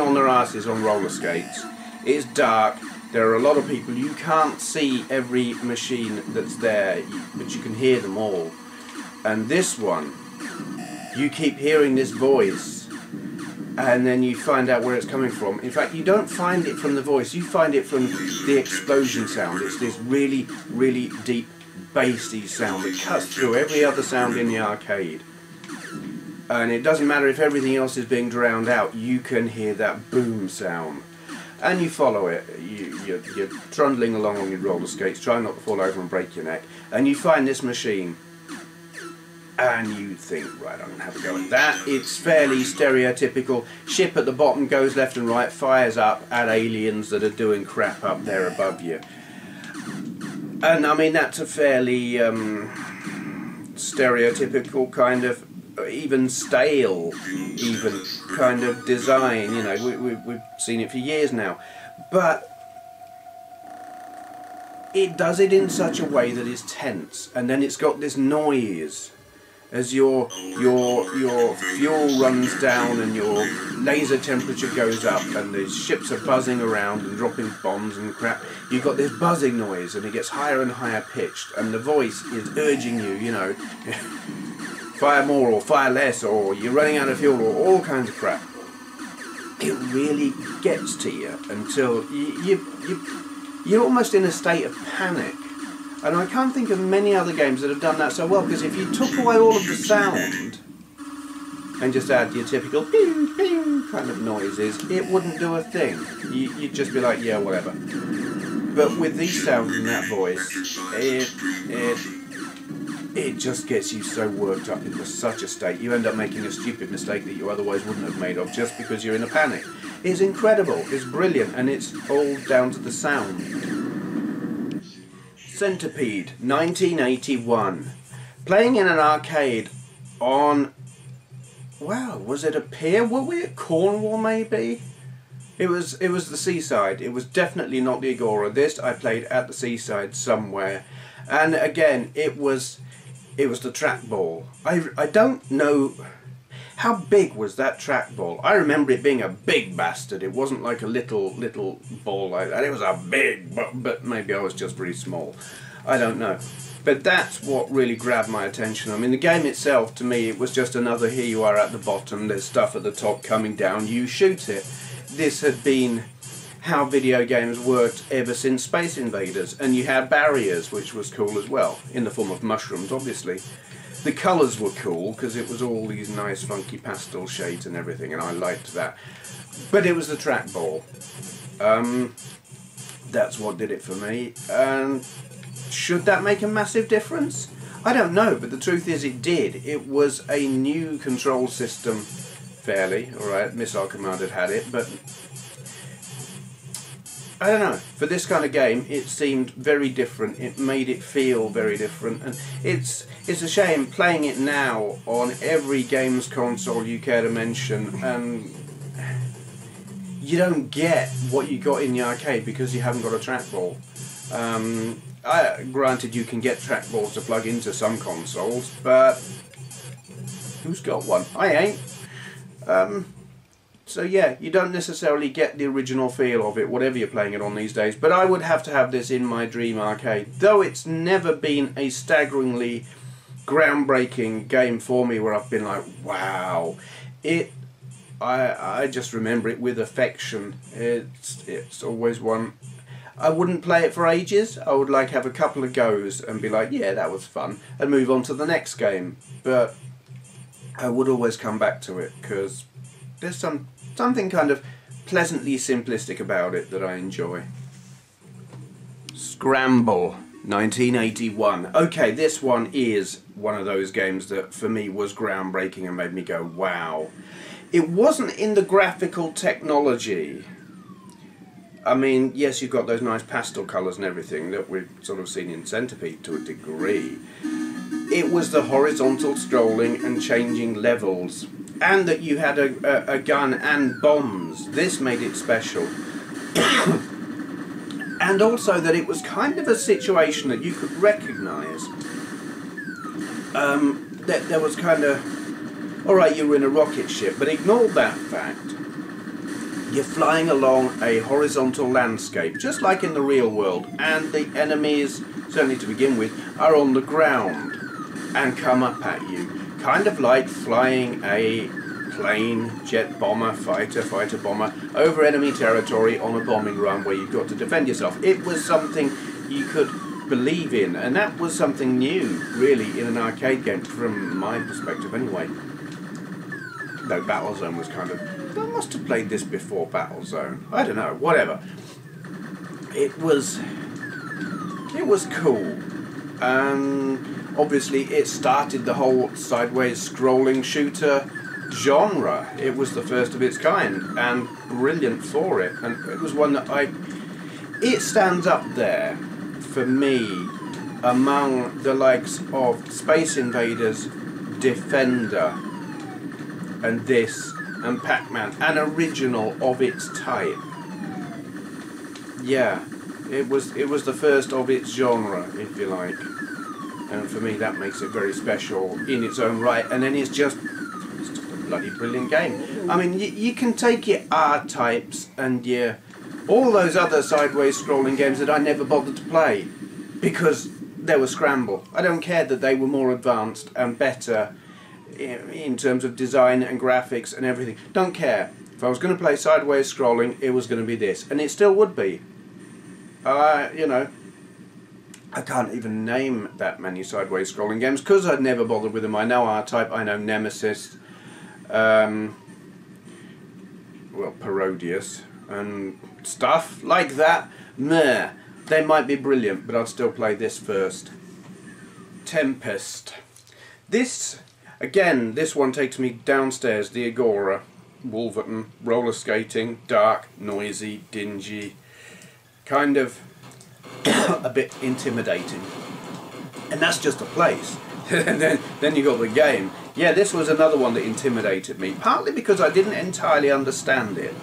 on their asses on roller skates. It's dark. There are a lot of people. You can't see every machine that's there, but you can hear them all. And this one, you keep hearing this voice, and then you find out where it's coming from. In fact, you don't find it from the voice. You find it from the explosion sound. It's this really, really deep, bassy sound that cuts through every other sound in the arcade. And it doesn't matter if everything else is being drowned out, you can hear that boom sound. And you follow it. You're trundling along on your roller skates, trying not to fall over and break your neck, and you find this machine. And you think, right, I'm going to have a go at that. It's fairly stereotypical. Ship at the bottom goes left and right, fires up at aliens that are doing crap up there above you. And I mean, that's a fairly stereotypical kind of, even stale, even kind of design. You know, we've seen it for years now. But it does it in such a way that is tense, and then it's got this noise as your fuel runs down and your laser temperature goes up and the ships are buzzing around and dropping bombs and crap. You've got this buzzing noise and it gets higher and higher pitched, and the voice is urging you, you know, fire more or fire less, or you're running out of fuel, or all kinds of crap. It really gets to you until you're almost in a state of panic. And I can't think of many other games that have done that so well, because if you took away all of the sound and just add your typical pew, pew kind of noises, it wouldn't do a thing. You'd just be like, yeah, whatever. But with these sounds and that voice, it just gets you so worked up into such a state. You end up making a stupid mistake that you otherwise wouldn't have made of just because you're in a panic. It's incredible, it's brilliant, and it's all down to the sound. Centipede, 1981. Playing in an arcade on, wow, was it a pier? Were we at Cornwall maybe? It was the seaside. It was definitely not the Agora. This I played at the seaside somewhere. And again, it was the trackball. I don't know, how big was that trackball? I remember it being a big bastard. It wasn't like a little ball like that. It was a big, but maybe I was just really small. I don't know. But that's what really grabbed my attention. I mean, the game itself, to me, it was just another, here you are at the bottom, there's stuff at the top coming down, you shoot it. This had been how video games worked ever since Space Invaders, and you had barriers, which was cool as well, in the form of mushrooms, obviously. The colours were cool, because it was all these nice funky pastel shades and everything, and I liked that. But it was the trackball. That's what did it for me. And should that make a massive difference? I don't know, but the truth is it did. It was a new control system, fairly, alright, Missile Command had it, but I don't know, for this kind of game it seemed very different. It made it feel very different, and it's a shame playing it now on every games console you care to mention, and you don't get what you got in the arcade because you haven't got a trackball. Granted, you can get trackballs to plug into some consoles, but who's got one? I ain't. So yeah, you don't necessarily get the original feel of it, whatever you're playing it on these days. But I would have to have this in my dream arcade. Though it's never been a staggeringly groundbreaking game for me where I've been like, wow. I just remember it with affection. It's always one. I wouldn't play it for ages. I would like have a couple of goes and be like, yeah, that was fun, and move on to the next game. But I would always come back to it because there's something kind of pleasantly simplistic about it that I enjoy. Scramble, 1981. Okay, this one is one of those games that for me was groundbreaking and made me go, wow. It wasn't in the graphical technology. I mean, yes, you've got those nice pastel colours and everything that we've sort of seen in Centipede to a degree. It was the horizontal scrolling and changing levels, and that you had a gun and bombs. This made it special. And also that it was kind of a situation that you could recognise. there was kind of, alright, you were in a rocket ship, but ignore that fact. You're flying along a horizontal landscape, just like in the real world, and the enemies, certainly to begin with, are on the ground and come up at you. Kind of like flying a plane, jet bomber, fighter bomber, over enemy territory on a bombing run where you've got to defend yourself. It was something you could believe in, and that was something new, really, in an arcade game, from my perspective anyway. Though Battlezone was kind of... I must have played this before Battlezone. I don't know, whatever. It was cool. And obviously it started the whole sideways scrolling shooter genre. It was the first of its kind, and brilliant for it. And it was one that it stands up there for me among the likes of Space Invaders, Defender, and this, and Pac-Man, an original of its type. Yeah, it was the first of its genre, if you like, and for me that makes it very special in its own right. And then it's just a bloody brilliant game. I mean, you can take your R-types and all those other sideways scrolling games that I never bothered to play because they were scramble. I don't care that they were more advanced and better in terms of design and graphics and everything. Don't care. If I was going to play sideways scrolling, it was going to be this, and it still would be. You know, I can't even name that many sideways scrolling games because I'd never bothered with them. I know R-Type, I know Nemesis, well, Parodius, and stuff like that. Meh. They might be brilliant, but I'd still play this first. Tempest. This, again, this one takes me downstairs, the Agora, Wolverton, roller skating, dark, noisy, dingy, kind of a bit intimidating. And that's just a place. And then you got the game. Yeah, this was another one that intimidated me, partly because I didn't entirely understand it.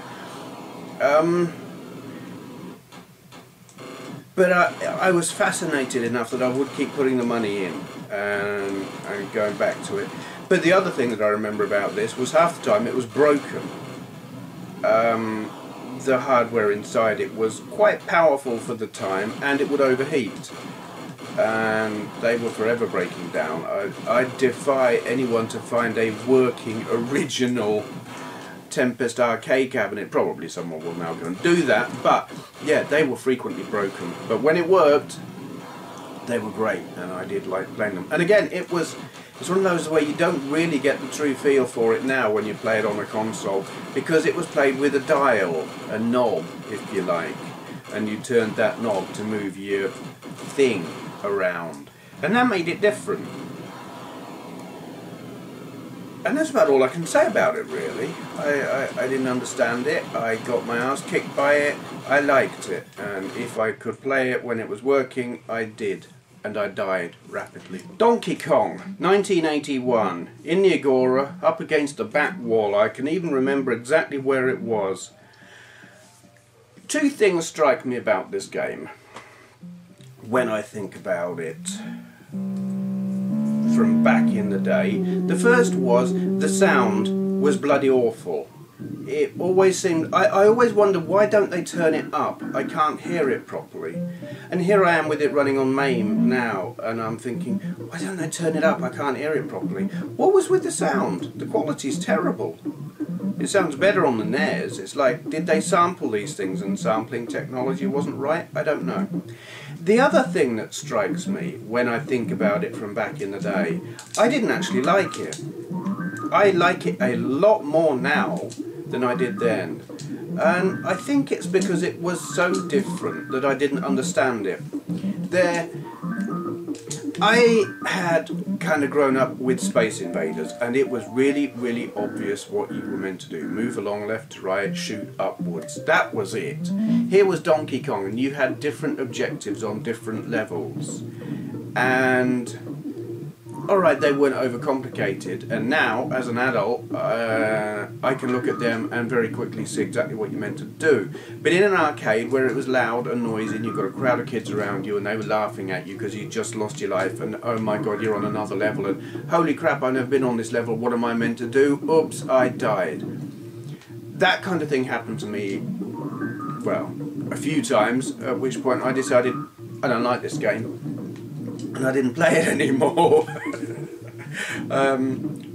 But I was fascinated enough that I would keep putting the money in and going back to it. But the other thing that I remember about this was half the time it was broken. The hardware inside it was quite powerful for the time, and it would overheat. And they were forever breaking down. I defy anyone to find a working original Tempest arcade cabinet. Probably someone will now go and do that, but yeah, they were frequently broken. But when it worked, they were great, and I did like playing them. And again, it's one of those where you don't really get the true feel for it now when you play it on a console, because it was played with a dial, a knob, if you like, and you turned that knob to move your thing around, and that made it different. And that's about all I can say about it, really. I didn't understand it, I got my ass kicked by it, I liked it, and if I could play it when it was working, I did. And I died rapidly. Donkey Kong, 1981, in the Agora, up against the back wall. I can even remember exactly where it was. Two things strike me about this game when I think about it from back in the day. The first was the sound was bloody awful. It always seemed, I always wondered, why don't they turn it up? I can't hear it properly. And here I am with it running on MAME now, and I'm thinking, why don't they turn it up? I can't hear it properly. What was with the sound? The quality's terrible. It sounds better on the NES. It's like, did they sample these things and sampling technology wasn't right? I don't know. The other thing that strikes me when I think about it from back in the day, I didn't actually like it. I like it a lot more now than I did then. And I think it's because it was so different that I didn't understand it. I had kind of grown up with Space Invaders, and it was really, really obvious what you were meant to do. Move along left to right, shoot upwards. That was it. Here was Donkey Kong, and you had different objectives on different levels. And alright, they weren't overcomplicated, and now, as an adult, I can look at them and very quickly see exactly what you meant to do. But in an arcade where it was loud and noisy and you've got a crowd of kids around you and they were laughing at you because you just lost your life and oh my god, you're on another level and holy crap, I've never been on this level, what am I meant to do? Oops, I died. That kind of thing happened to me, well, a few times, at which point I decided I don't like this game. And I didn't play it anymore.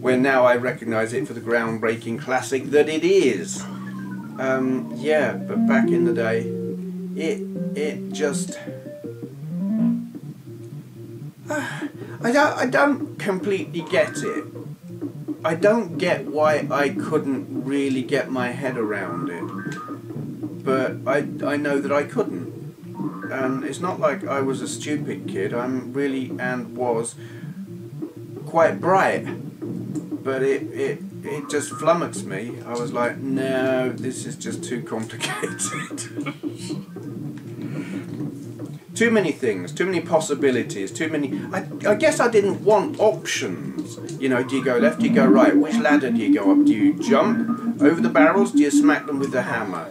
Where now I recognise it for the groundbreaking classic that it is. Yeah, but back in the day, it just... I don't completely get it. I don't get why I couldn't really get my head around it. But I know that I couldn't. And it's not like I was a stupid kid. I'm really and was quite bright, but it just flummoxed me. I was like, no, this is just too complicated. Too many things, too many possibilities, too many... I guess I didn't want options. You know, do you go left, do you go right? Which ladder do you go up? Do you jump over the barrels? Do you smack them with the hammer?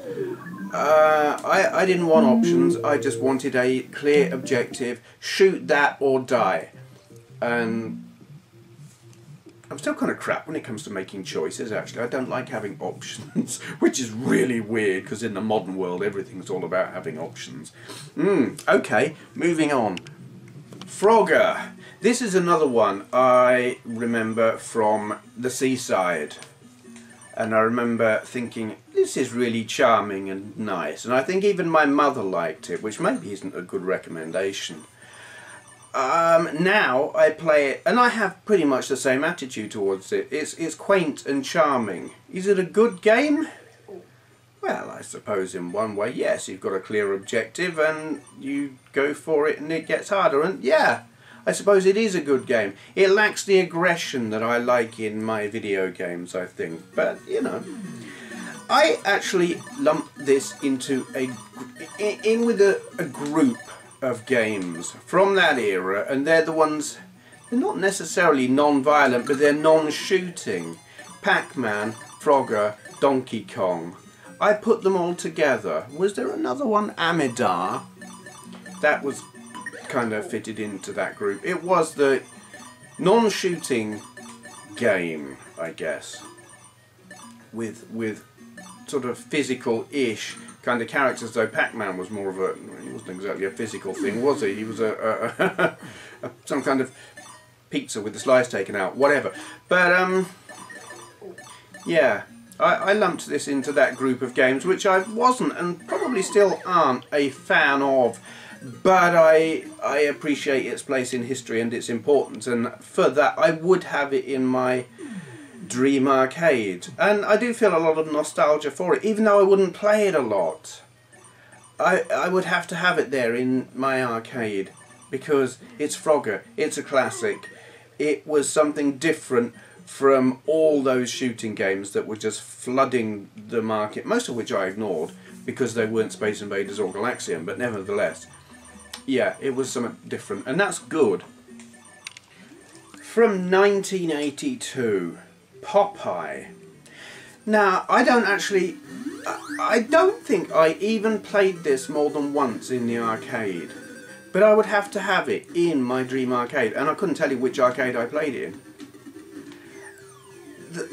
I didn't want options, I just wanted a clear objective, shoot that or die. And I'm still kind of crap when it comes to making choices actually. I don't like having options, which is really weird because in the modern world everything's all about having options. Okay, moving on. Frogger. This is another one I remember from the seaside. And I remember thinking, this is really charming and nice. And I think even my mother liked it, which maybe isn't a good recommendation. Now I play it, and I have pretty much the same attitude towards it. It's quaint and charming. Is it a good game? Well, I suppose in one way, yes. You've got a clear objective and you go for it and it gets harder. And yeah, I suppose it is a good game. It lacks the aggression that I like in my video games, I think. But, you know, I actually lump this into with a group of games from that era, and they're the ones, they're not necessarily non-violent, but they're non-shooting. Pac-Man, Frogger, Donkey Kong. I put them all together. Was there another one? Amidar. That was kind of fitted into that group. It was the non-shooting game, I guess, with sort of physical-ish kind of characters, though Pac-Man was more of a, he wasn't exactly a physical thing, was he? He was some kind of pizza with the slice taken out, whatever. But yeah, I lumped this into that group of games, which I wasn't and probably still aren't a fan of. But I appreciate its place in history and its importance, and for that I would have it in my dream arcade. And I do feel a lot of nostalgia for it, even though I wouldn't play it a lot. I would have to have it there in my arcade, because it's Frogger, it's a classic. It was something different from all those shooting games that were just flooding the market, most of which I ignored, because they weren't Space Invaders or Galaxian, but nevertheless. Yeah, it was something different, and that's good. From 1982, Popeye. Now, I don't think I even played this more than once in the arcade, but I would have to have it in my dream arcade, and I couldn't tell you which arcade I played it in.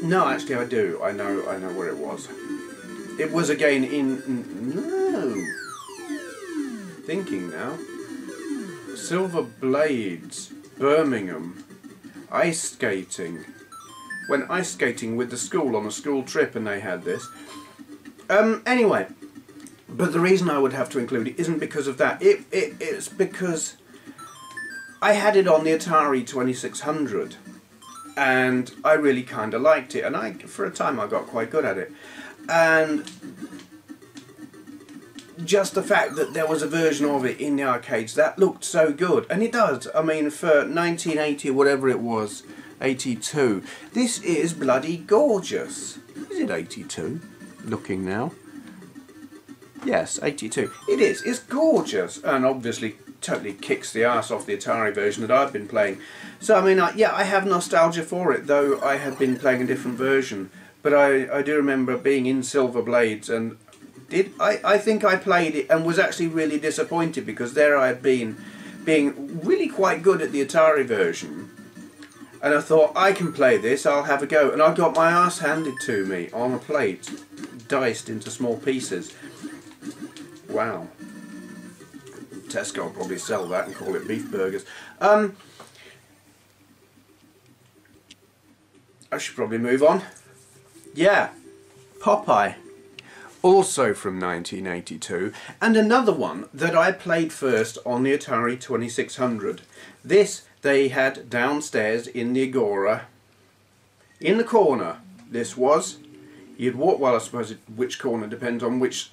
No, actually I do. I know where it was. It was again in... No. Thinking now. Silver Blades, Birmingham, ice skating. Went ice skating with the school on a school trip and they had this. Anyway, but the reason I would have to include it isn't because of that. It's because I had it on the Atari 2600 and I really kind of liked it, and for a time I got quite good at it. And just the fact that there was a version of it in the arcades that looked so good, and it does. I mean, for 1980 or whatever it was, 82, this is bloody gorgeous. Is it 82? Looking now. Yes, 82. It is. It's gorgeous, and obviously totally kicks the ass off the Atari version that I've been playing. So I mean, yeah, I have nostalgia for it, though I had been playing a different version. But I do remember being in Silver Blades, and I think I played it and was actually really disappointed, because there I had been being really quite good at the Atari version, and I thought, I can play this, I'll have a go, and I got my ass handed to me on a plate, diced into small pieces. Wow. Tesco will probably sell that and call it beef burgers. I should probably move on. Yeah, Popeye. Also from 1982, and another one that I played first on the Atari 2600. This they had downstairs in the Agora, in the corner. This was, you'd walk, well I suppose which corner depends on which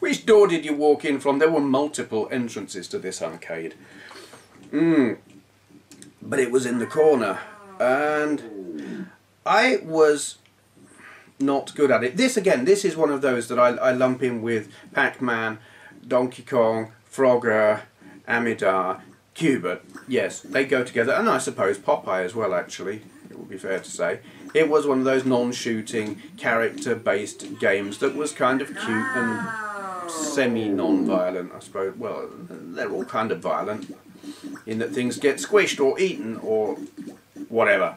which door did you walk in from. There were multiple entrances to this arcade. But it was in the corner, and I was not good at it. This again, this is one of those that I lump in with Pac-Man, Donkey Kong, Frogger, Amidar, Cubert. Yes, they go together, and I suppose Popeye as well, actually, it would be fair to say. It was one of those non-shooting, character-based games that was kind of cute and semi-non-violent, I suppose. Well, they're all kind of violent, in that things get squished or eaten or whatever.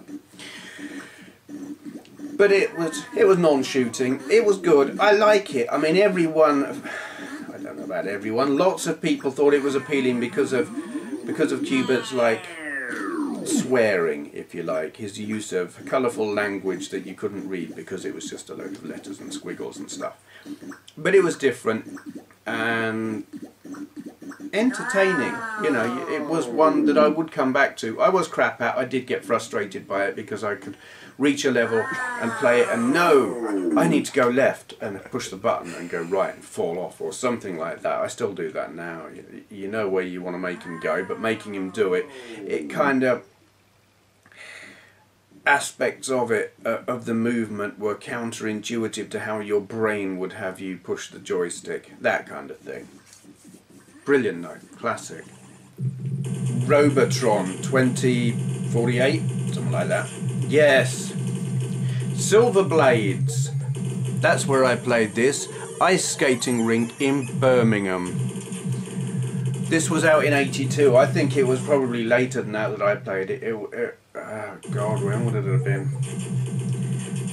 But it was non-shooting. It was good. I like it. I mean, everyone, I don't know about everyone, lots of people thought it was appealing because of Cubert's, like, swearing, if you like, his use of colourful language that you couldn't read because it was just a load of letters and squiggles and stuff. But it was different and entertaining. You know, it was one that I would come back to. I was crap at. I did get frustrated by it because I could reach a level and play it and no, I need to go left and push the button and go right and fall off or something like that. I still do that now. You know where you want to make him go, but making him do it, it kind of, aspects of it, of the movement, were counterintuitive to how your brain would have you push the joystick, that kind of thing. Brilliant though, classic. Robotron 2048, something like that. Yes, Silver Blades. That's where I played this. Ice skating rink in Birmingham. This was out in '82. I think it was probably later than that I played it. Oh God, when would it have been?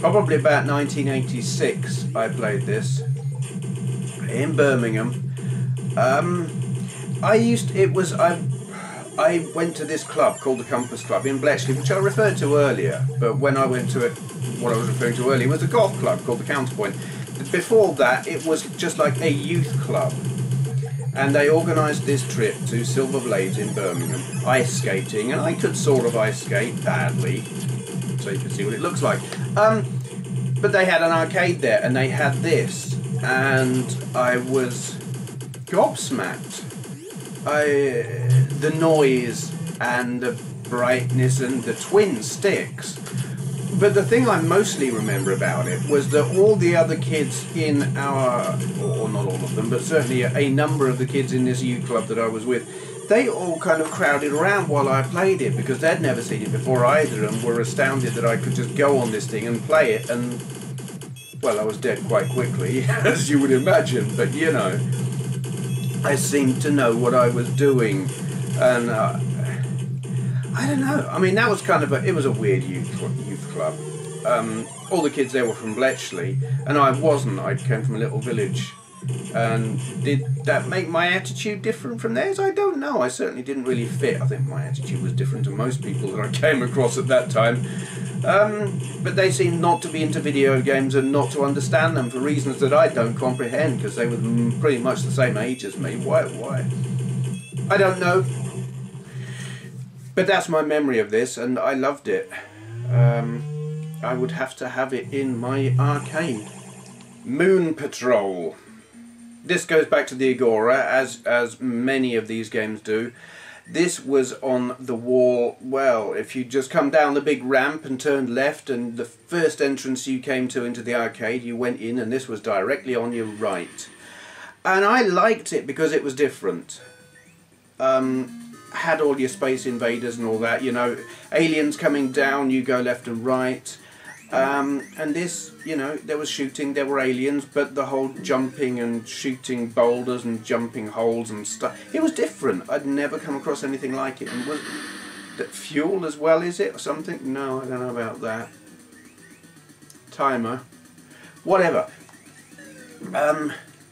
Probably about 1986. I played this in Birmingham. I went to this club called the Compass Club in Bletchley, which I referred to earlier, but when I went to it, what I was referring to earlier was a golf club called the Counterpoint. Before that, it was just like a youth club, and they organised this trip to Silver Blades in Birmingham, ice skating, and I could sort of ice skate badly, so you can see what it looks like. But they had an arcade there, and they had this, and I was gobsmacked. The noise and the brightness and the twin sticks. But the thing I mostly remember about it was that all the other kids in our, or not all of them, but certainly a number of the kids in this youth club that I was with, they all kind of crowded around while I played it because they'd never seen it before either and were astounded that I could just go on this thing and play it, and well, I was dead quite quickly, as you would imagine, but you know, I seemed to know what I was doing, and I don't know. I mean, that was kind of it was a weird youth club. All the kids there were from Bletchley, and I wasn't. I came from a little village. And did that make my attitude different from theirs? I don't know. I certainly didn't really fit. I think my attitude was different to most people that I came across at that time. But they seemed not to be into video games and not to understand them for reasons that I don't comprehend, because they were pretty much the same age as me. Why? I don't know. But that's my memory of this, and I loved it. I would have to have it in my arcade. Moon Patrol. This goes back to the Agora, as many of these games do. This was on the wall, well, if you just come down the big ramp and turned left, and the first entrance you came to into the arcade, you went in, and this was directly on your right. And I liked it because it was different. had all your Space Invaders and all that, you know, aliens coming down, you go left and right. And this, you know, there was shooting, there were aliens, but the whole jumping and shooting boulders and jumping holes and stuff, it was different. I'd never come across anything like it. And was that fuel as well, is it, or something? No, I don't know about that. Timer. Whatever.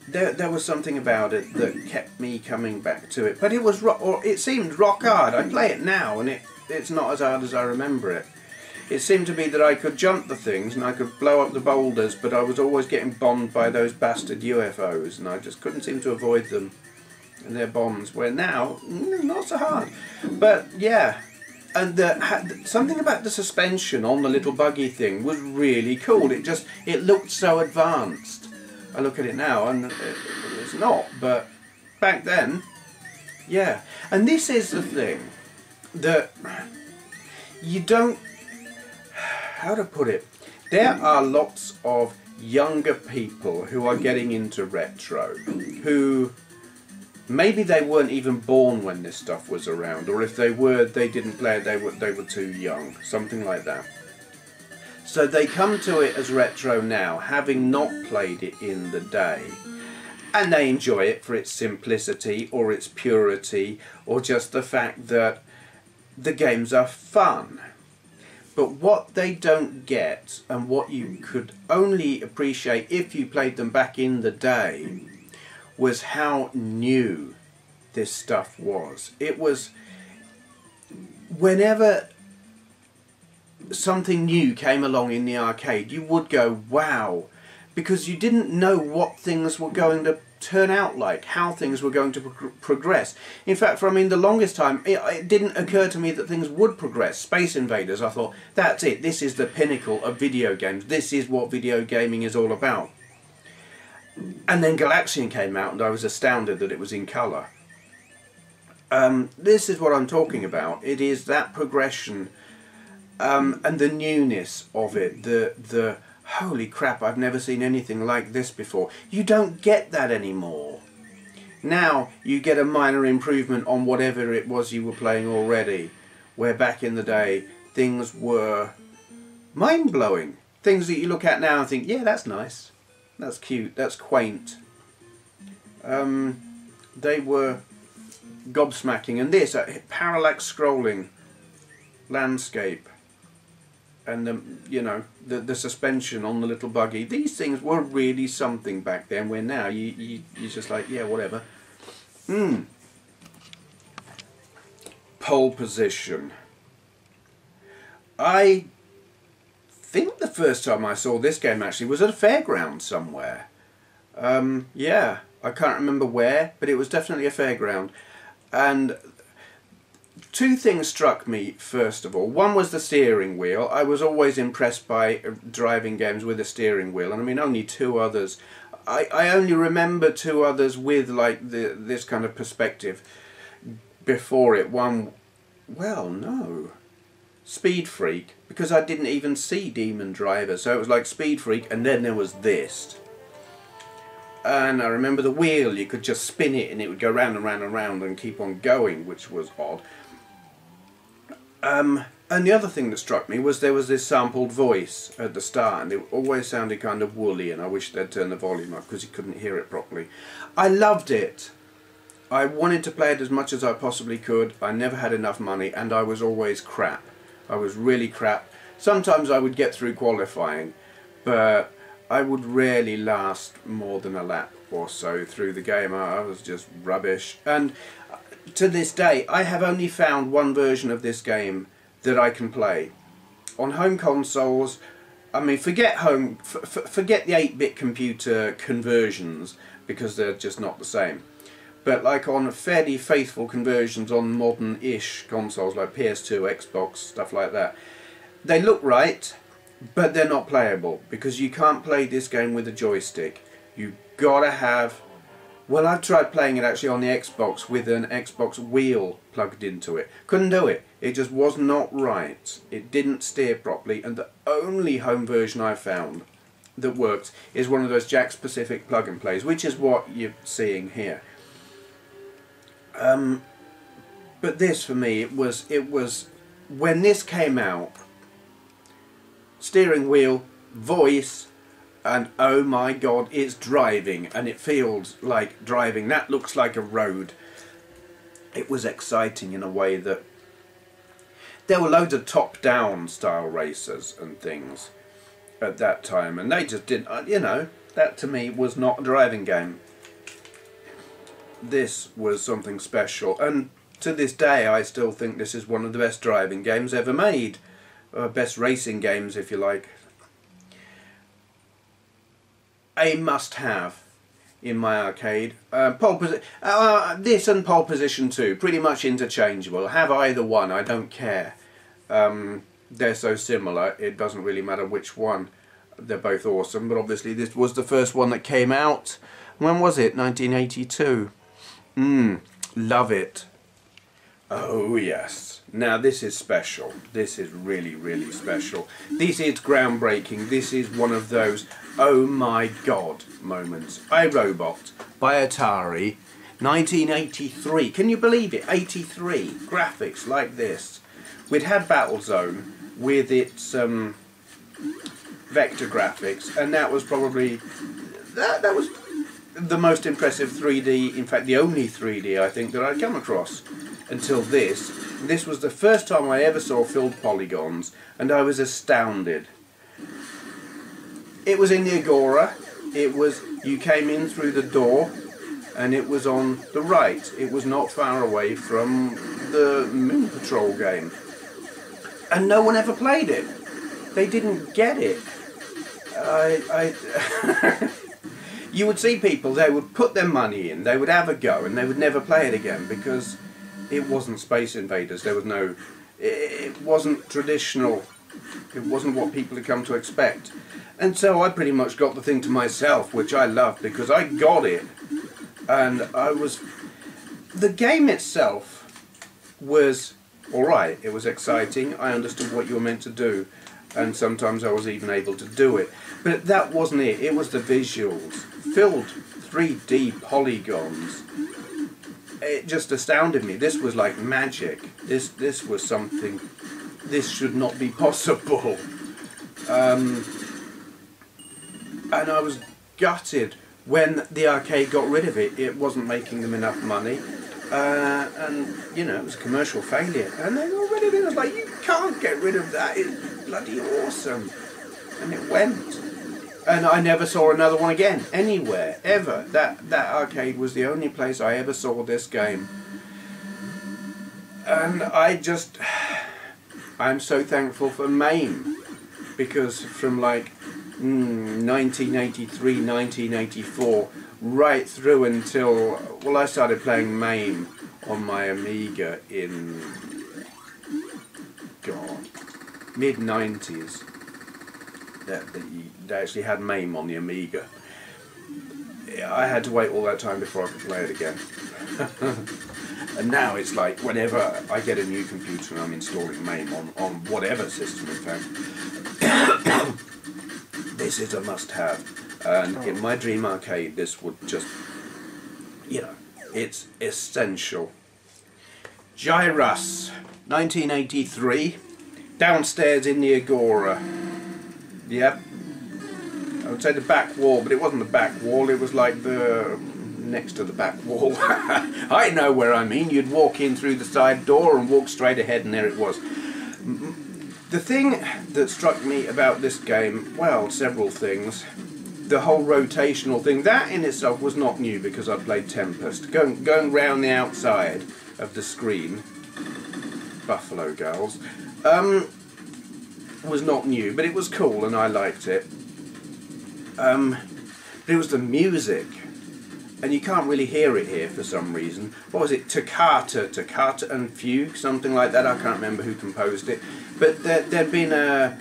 There was something about it that kept me coming back to it. But it was it seemed rock hard. I play it now and it's not as hard as I remember it. It seemed to be that I could jump the things and I could blow up the boulders, but I was always getting bombed by those bastard UFOs and I just couldn't seem to avoid them and their bombs. Where now, not so hard. But yeah, and something about the suspension on the little buggy thing was really cool. It looked so advanced. I look at it now and it's not, but back then, yeah. And this is the thing that you don't, how to put it, there are lots of younger people who are getting into retro, who maybe they weren't even born when this stuff was around, or if they were, they didn't play it, they were too young, something like that. So they come to it as retro now, having not played it in the day, and they enjoy it for its simplicity or its purity or just the fact that the games are fun. But what they don't get, and what you could only appreciate if you played them back in the day, was how new this stuff was. It was, whenever something new came along in the arcade, you would go, wow, because you didn't know what things were going to turn out like, how things were going to progress. In fact, for the longest time, it didn't occur to me that things would progress. Space Invaders, I thought, that's it, this is the pinnacle of video games, this is what video gaming is all about. And then Galaxian came out and I was astounded that it was in colour. This is what I'm talking about. It is that progression and the newness of it, the holy crap, I've never seen anything like this before. You don't get that anymore. Now you get a minor improvement on whatever it was you were playing already, where back in the day things were mind-blowing. Things that you look at now and think, yeah, that's nice, that's cute, that's quaint. They were gobsmacking. And this, parallax scrolling landscape, and the suspension on the little buggy, these things were really something back then, where now you're just like, yeah, whatever. Pole position. I think the first time I saw this game actually was at a fairground somewhere. Yeah, I can't remember where, but it was definitely a fairground. And two things struck me, first of all. One was the steering wheel. I was always impressed by driving games with a steering wheel, and only two others. I only remember two others with like this kind of perspective before it. One, well, no, Speed Freak, because I didn't even see Demon Driver, so it was like Speed Freak, and then there was this. And I remember the wheel, you could just spin it and it would go round and round and round and keep on going, which was odd. And the other thing that struck me was there was this sampled voice at the start, and it always sounded kind of woolly, and I wish they'd turn the volume up because you couldn't hear it properly. I loved it. I wanted to play it as much as I possibly could. I never had enough money, and I was always crap. I was really crap. Sometimes I would get through qualifying, but I would rarely last more than a lap or so through the game. I was just rubbish. And to this day, I have only found one version of this game that I can play. On home consoles, forget forget the 8-bit computer conversions, because they're just not the same. But like on fairly faithful conversions on modern-ish consoles like PS2, Xbox, stuff like that, they look right, but they're not playable, because you can't play this game with a joystick. You've got to have... Well, I've tried playing it actually on the Xbox with an Xbox wheel plugged into it. Couldn't do it. It just was not right. It didn't steer properly, and the only home version I've found that works is one of those Jack-specific plug-and-plays, which is what you're seeing here. But this for me, it was when this came out, steering wheel, voice, and oh my god, it's driving, and it feels like driving. That looks like a road. It was exciting in a way that there were loads of top-down style racers and things at that time, and they just didn't, you know, that to me was not a driving game. This was something special, and to this day I still think this is one of the best driving games ever made. Best racing games, if you like. A must-have in my arcade. This and Pole Position 2, pretty much interchangeable. Have either one, I don't care. They're so similar, it doesn't really matter which one. They're both awesome, but obviously this was the first one that came out. When was it? 1982. Love it. Oh yes. Now this is special. This is really, really special. This is groundbreaking. This is one of those oh my god moments. iRobot by Atari, 1983. Can you believe it? 83. Graphics like this. We'd had Battlezone with its vector graphics, and that was probably that was the most impressive 3D, in fact the only 3D I think that I'd come across until this. This was the first time I ever saw filled polygons, and I was astounded. It was in the Agora. It was, you came in through the door and it was on the right. It was not far away from the Moon Patrol game, and no one ever played it. They didn't get it. You would see people, they would put their money in, they would have a go, and they would never play it again because it wasn't Space Invaders. There was no, it wasn't traditional, it wasn't what people had come to expect. And so I pretty much got the thing to myself, which I loved because I got it. And I was, the game itself was alright, it was exciting, I understood what you were meant to do, and sometimes I was even able to do it. But that wasn't it, it was the visuals. Filled 3D polygons. It just astounded me. This was like magic. This was something, this should not be possible. And I was gutted when the arcade got rid of it. It wasn't making them enough money. And, you know, it was a commercial failure. And they got rid of it. I was like, you can't get rid of that. It's bloody awesome. And it went. And I never saw another one again, anywhere, ever. That arcade was the only place I ever saw this game. And I'm so thankful for MAME. Because from like 1983, 1984, right through until, well, I started playing MAME on my Amiga in, God, mid-90s. They actually had MAME on the Amiga. I had to wait all that time before I could play it again. And now it's like whenever I get a new computer and I'm installing MAME on whatever system, in fact, this is a must-have. And in my dream arcade, this would just, you know, it's essential. Gyrus, 1983, downstairs in the Agora. Yep, I would say the back wall, but it wasn't the back wall, it was like the next to the back wall. I know where I mean. You'd walk in through the side door and walk straight ahead, and there it was. The thing that struck me about this game, well, several things. The whole rotational thing, that in itself was not new because I played Tempest. Going round the outside of the screen, Buffalo Girls, was not new, but it was cool and I liked it. It was the music, and you can't really hear it here for some reason. What was it? Toccata and Fugue, something like that. I can't remember who composed it, but there'd been a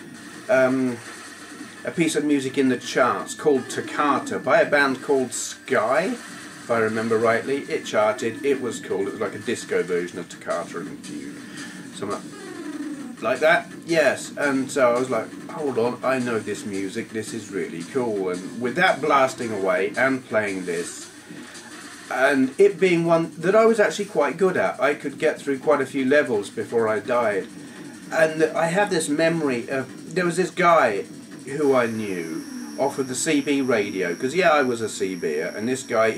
piece of music in the charts called Toccata by a band called Sky, if I remember rightly. It charted. It was cool. It was like a disco version of Toccata and Fugue, something like that. Yes, and so I was like, hold on, I know this music, this is really cool. And with that blasting away and playing this, and it being one that I was actually quite good at. I could get through quite a few levels before I died. And I have this memory of, there was this guy who I knew off of the CB radio, because yeah, I was a CBer, and this guy,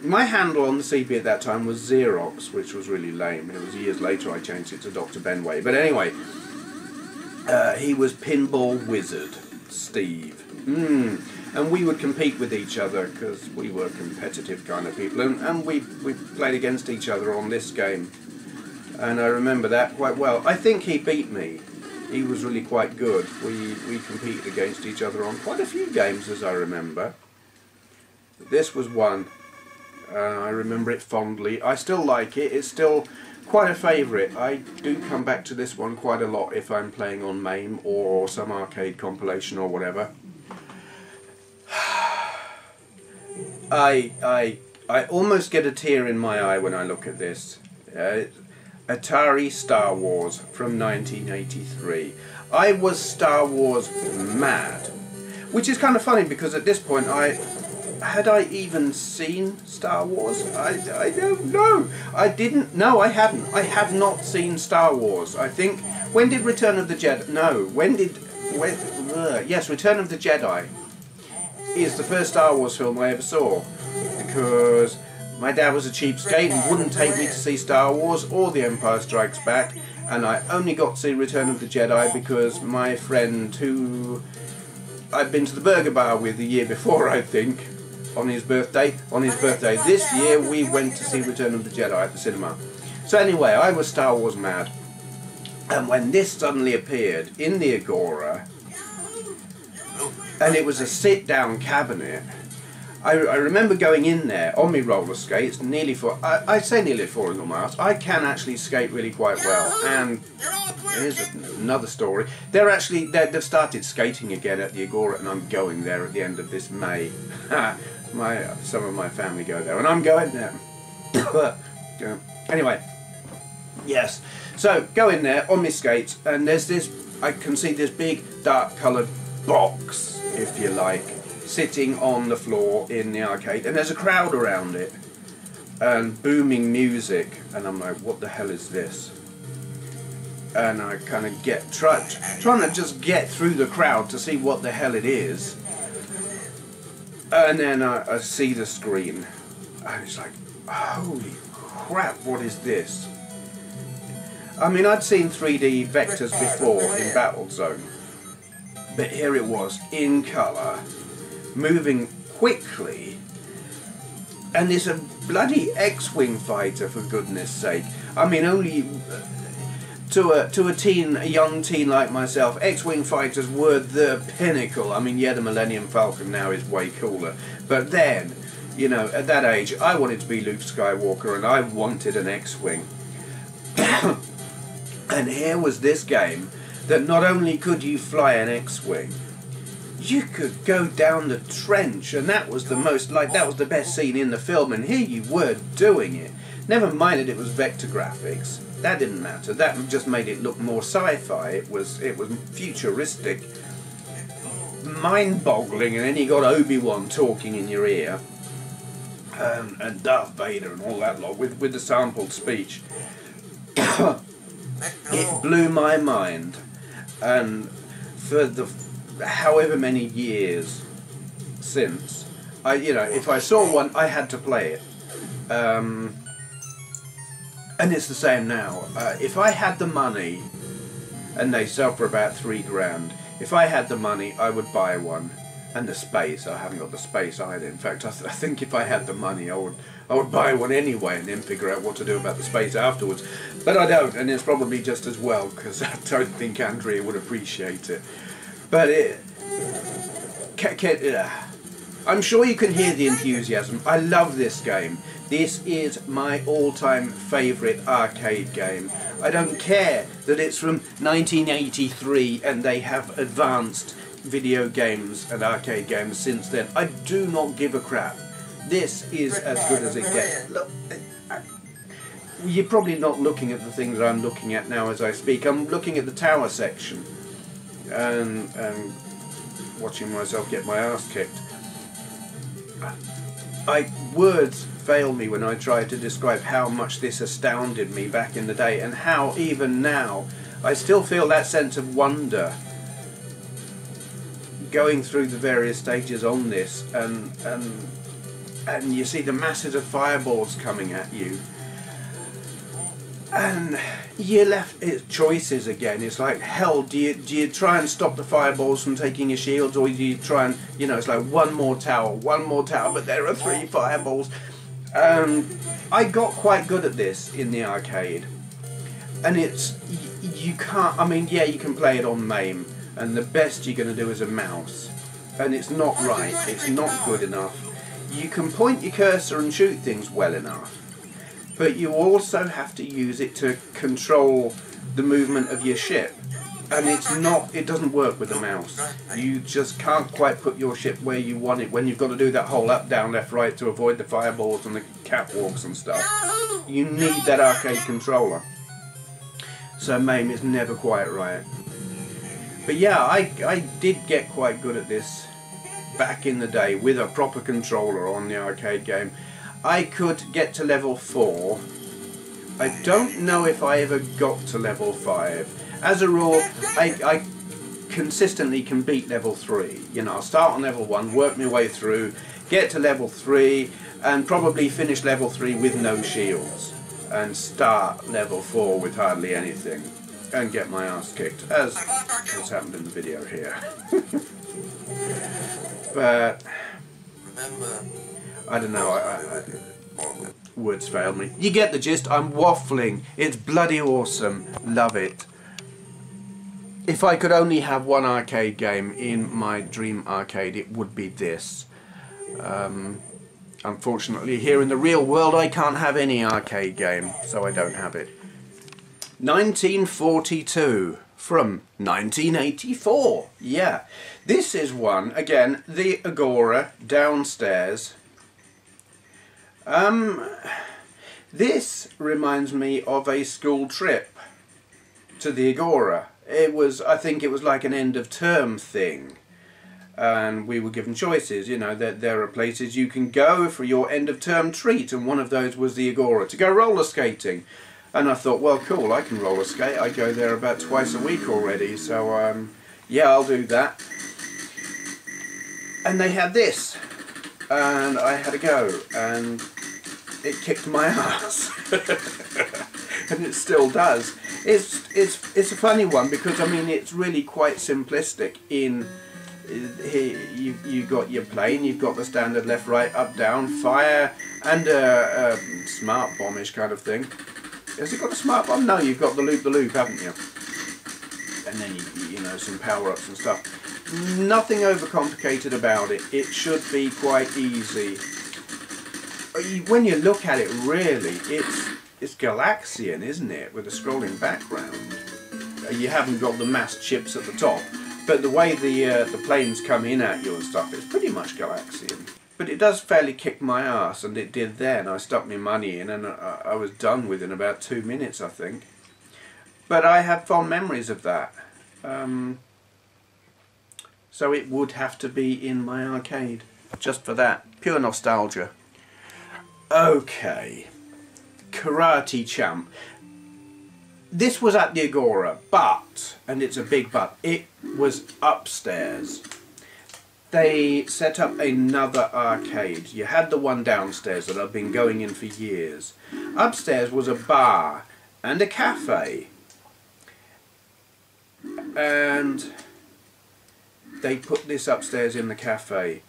my handle on the CB at that time was Xerox, which was really lame. It was years later I changed it to Dr. Benway. But anyway, he was Pinball Wizard Steve. And we would compete with each other because we were competitive kind of people, and we played against each other on this game, and I remember that quite well. I think he beat me. He was really quite good. We competed against each other on quite a few games, as I remember. This was one. I remember it fondly. I still like it. It's still quite a favourite. I do come back to this one quite a lot if I'm playing on MAME or some arcade compilation or whatever. I almost get a tear in my eye when I look at this. Atari Star Wars from 1983. I was Star Wars mad, which is kind of funny because at this point had I even seen Star Wars? I don't know. I didn't. No, I hadn't. I had not seen Star Wars. I think, when did Return of the Jedi? No, yes, Return of the Jedi is the first Star Wars film I ever saw, because my dad was a cheapskate and wouldn't take me to see Star Wars or The Empire Strikes Back, and I only got to see Return of the Jedi because my friend, who I'd been to the burger bar with the year before, I think, on his birthday this year, we went to see Return of the Jedi at the cinema. So anyway, I was Star Wars mad, and when this suddenly appeared in the Agora, and it was a sit-down cabinet, I remember going in there on my roller skates, I'd say nearly 4 miles. I can actually skate really quite well, and here's another story. They've started skating again at the Agora, and I'm going there at the end of this May. Some of my family go there, and I'm going there. Anyway, yes. So go in there on my skates, and there's this. I can see this big dark-coloured box, if you like, sitting on the floor in the arcade, and there's a crowd around it and booming music, and I'm like, what the hell is this? And I kind of trying to just get through the crowd to see what the hell it is, and then I see the screen, and it's like, holy crap, what is this? I mean, I'd seen 3D vectors before in Battlezone, but here it was, in colour, moving quickly, and it's a bloody X-Wing fighter, for goodness sake. I mean, only to a young teen like myself, X-Wing fighters were the pinnacle. I mean, yeah, the Millennium Falcon now is way cooler, but then, you know, at that age, I wanted to be Luke Skywalker, and I wanted an X-Wing. And here was this game that not only could you fly an X-Wing, you could go down the trench, and that was the best scene in the film, and here you were doing it. Never mind that it was vector graphics. That didn't matter. That just made it look more sci-fi. It was futuristic, mind-boggling, and then you got Obi-Wan talking in your ear, and Darth Vader and all that lot with the sampled speech. It blew my mind, and for the however many years since, if I saw one, I had to play it. And it's the same now. If I had the money, and they sell for about $3 grand, if I had the money, I would buy one. And the space, I haven't got the space either. In fact, I think if I had the money, I would buy one anyway and then figure out what to do about the space afterwards. But I don't, and it's probably just as well, because I don't think Andrea would appreciate it. But I'm sure you can hear the enthusiasm. I love this game. This is my all-time favourite arcade game. I don't care that it's from 1983 and they have advanced video games and arcade games since then. I do not give a crap. This is as good as it gets. Look, you're probably not looking at the things I'm looking at now as I speak. I'm looking at the tower section and watching myself get my ass kicked. Words fail me when I try to describe how much this astounded me back in the day, and how even now I still feel that sense of wonder going through the various stages on this, and you see the masses of fireballs coming at you, and you're left, it's choices again. It's like, hell, do you try and stop the fireballs from taking your shields, or do you try and, you know, it's like one more tower, but there are 3 fireballs. I got quite good at this in the arcade, and you can't, I mean, yeah, you can play it on MAME, and the best you're going to do is a mouse, and it's not right, it's not good enough. You can point your cursor and shoot things well enough, but you also have to use it to control the movement of your ship, and it doesn't work with the mouse. You just can't quite put your ship where you want it when you've got to do that whole up, down, left, right to avoid the fireballs and the catwalks and stuff. You need that arcade controller. So MAME is never quite right. But yeah, I did get quite good at this back in the day with a proper controller on the arcade game. I could get to level 4. I don't know if I ever got to level 5. As a rule, I consistently can beat level 3. You know, I'll start on level 1, work my way through, get to level 3, and probably finish level 3 with no shields, and start level 4 with hardly anything, and get my ass kicked, as has happened in the video here. But I don't know, words fail me. You get the gist, I'm waffling. It's bloody awesome. Love it. If I could only have one arcade game in my dream arcade, it would be this. Unfortunately, here in the real world, I can't have any arcade game, so I don't have it. 1942 from 1984. Yeah, this is one, again, the Agora downstairs. This reminds me of a school trip to the Agora. I think it was like an end of term thing, and we were given choices. You know, that there are places you can go for your end of term treat, and one of those was the Agora, to go roller skating. And I thought, well, cool, I can roller skate. I go there about twice a week already, so yeah, I'll do that. And they had this, and I had to go, and it kicked my ass. And it still does. It's a funny one, because I mean, it's really quite simplistic. In here you got your plane, you've got the standard left, right, up, down, fire, and a smart bomb-ish kind of thing. Has it got a smart bomb? No, you've got the loop, haven't you? And then you know, some power-ups and stuff. Nothing overcomplicated about it. It should be quite easy. When you look at it, really, it's Galaxian, isn't it, with a scrolling background. You haven't got the massed ships at the top, but the way the planes come in at you and stuff, it's pretty much Galaxian. But it does fairly kick my ass, and it did then. I stuck my money in, and I was done within about 2 minutes, I think. But I have fond memories of that. So it would have to be in my arcade, just for that. Pure nostalgia. Okay. Karate Champ. This was at the Agora, but, and it's a big but, it was upstairs. They set up another arcade. You had the one downstairs that I've been going in for years. Upstairs was a bar and a cafe. And they put this upstairs in the cafe.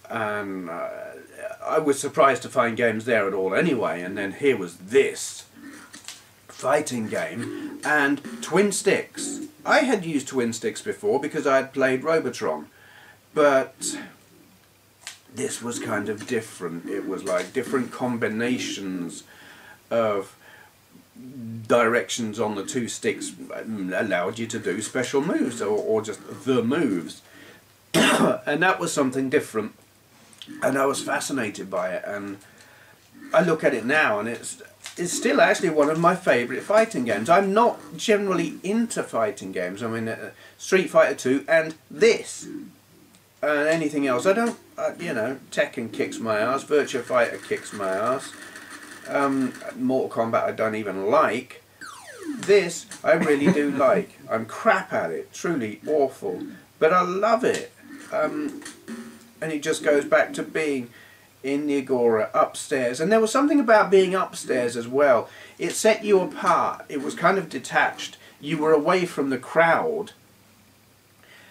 And I was surprised to find games there at all anyway. And then here was this fighting game and twin sticks. I had used twin sticks before because I had played Robotron. But this was kind of different. It was like different combinations of directions on the 2 sticks allowed you to do special moves, or just the moves. And that was something different. And I was fascinated by it. And I look at it now, and it's still actually one of my favourite fighting games. I'm not generally into fighting games. I mean, Street Fighter 2 and this. And anything else, I don't you know, Tekken kicks my ass, Virtua Fighter kicks my ass, Mortal Kombat I don't even like. This I really do like. I'm crap at it, truly awful, but I love it. And it just goes back to being in the Agora upstairs, and there was something about being upstairs as well. It set you apart. It was kind of detached. You were away from the crowd,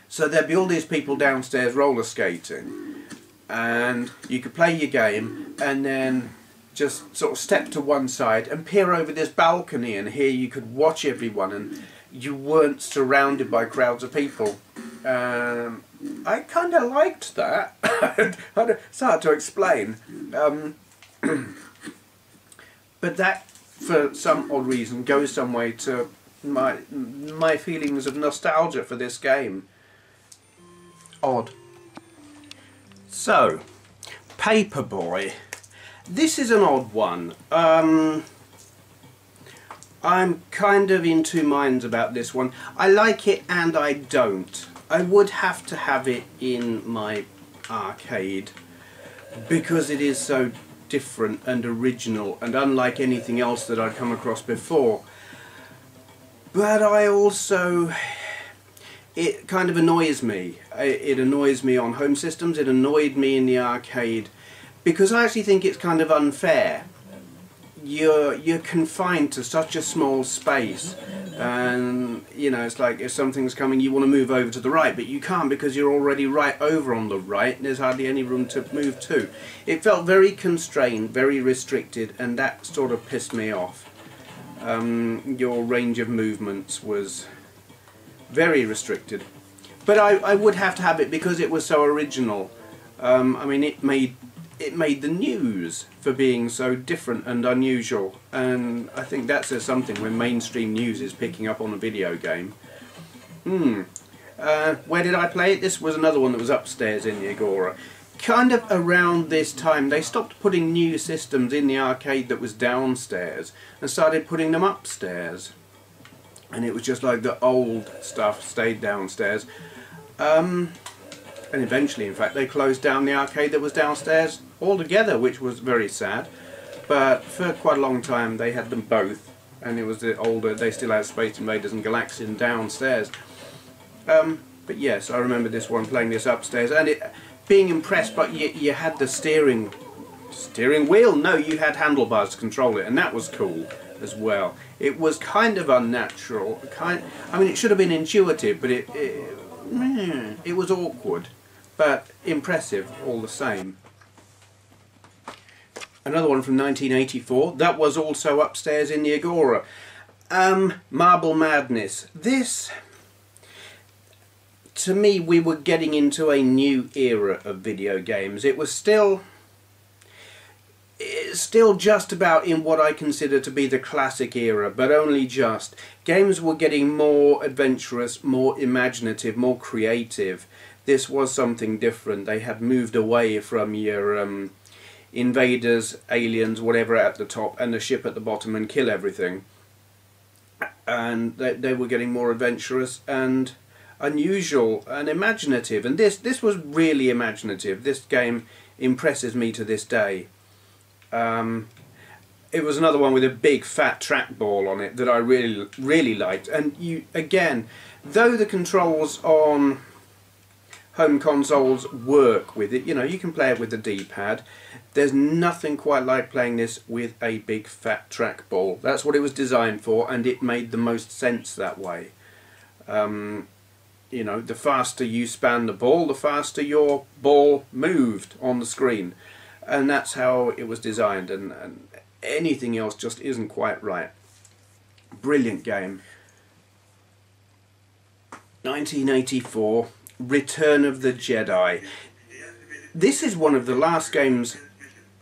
so there'd be all these people downstairs roller skating, and you could play your game and then just sort of step to one side and peer over this balcony, and here you could watch everyone, and you weren't surrounded by crowds of people. I kind of liked that. It's hard to explain. But that, for some odd reason, goes some way to my feelings of nostalgia for this game. Odd. So, Paperboy. This is an odd one. I'm kind of in two minds about this one. I like it and I don't. I would have to have it in my arcade because it is so different and original and unlike anything else that I'd come across before. But I also... it kind of annoys me. It annoys me on home systems, it annoyed me in the arcade, because I actually think it's kind of unfair. You're confined to such a small space, and you know, it's like if something's coming you want to move over to the right, but you can't because you're already right over on the right and there's hardly any room to move to. It felt very constrained, very restricted, and that sort of pissed me off. Your range of movements was very restricted, but I would have to have it because it was so original. I mean, it made the news for being so different and unusual, and I think that says something when mainstream news is picking up on a video game. Where did I play it? This was another one that was upstairs in the Agora. Kind of around this time they stopped putting new systems in the arcade that was downstairs and started putting them upstairs, and it was just like the old stuff stayed downstairs. And eventually, in fact, they closed down the arcade that was downstairs altogether, which was very sad. But for quite a long time they had them both, and it was the older, they still had Space Invaders and Galaxian downstairs. But yes, I remember this one, playing this upstairs, and it being impressed, but you had the steering wheel? No, you had handlebars to control it, and that was cool as well. It was kind of unnatural, I mean, it should have been intuitive, but it was awkward, but impressive all the same. Another one from 1984, that was also upstairs in the Agora. Marble Madness. This, to me, we were getting into a new era of video games. It was still just about in what I consider to be the classic era, but only just. Games were getting more adventurous, more imaginative, more creative. This was something different. They had moved away from your invaders, aliens, whatever at the top, and the ship at the bottom, and kill everything. And they were getting more adventurous and unusual and imaginative. And this was really imaginative. This game impresses me to this day. It was another one with a big fat trackball on it that I really liked. And again, though the controls on home consoles work with it, you know, you can play it with the D-pad, there's nothing quite like playing this with a big fat trackball. That's what it was designed for, and it made the most sense that way. You know, the faster you span the ball, the faster your ball moved on the screen. And that's how it was designed, and anything else just isn't quite right. Brilliant game. 1984, Return of the Jedi. This is one of the last games,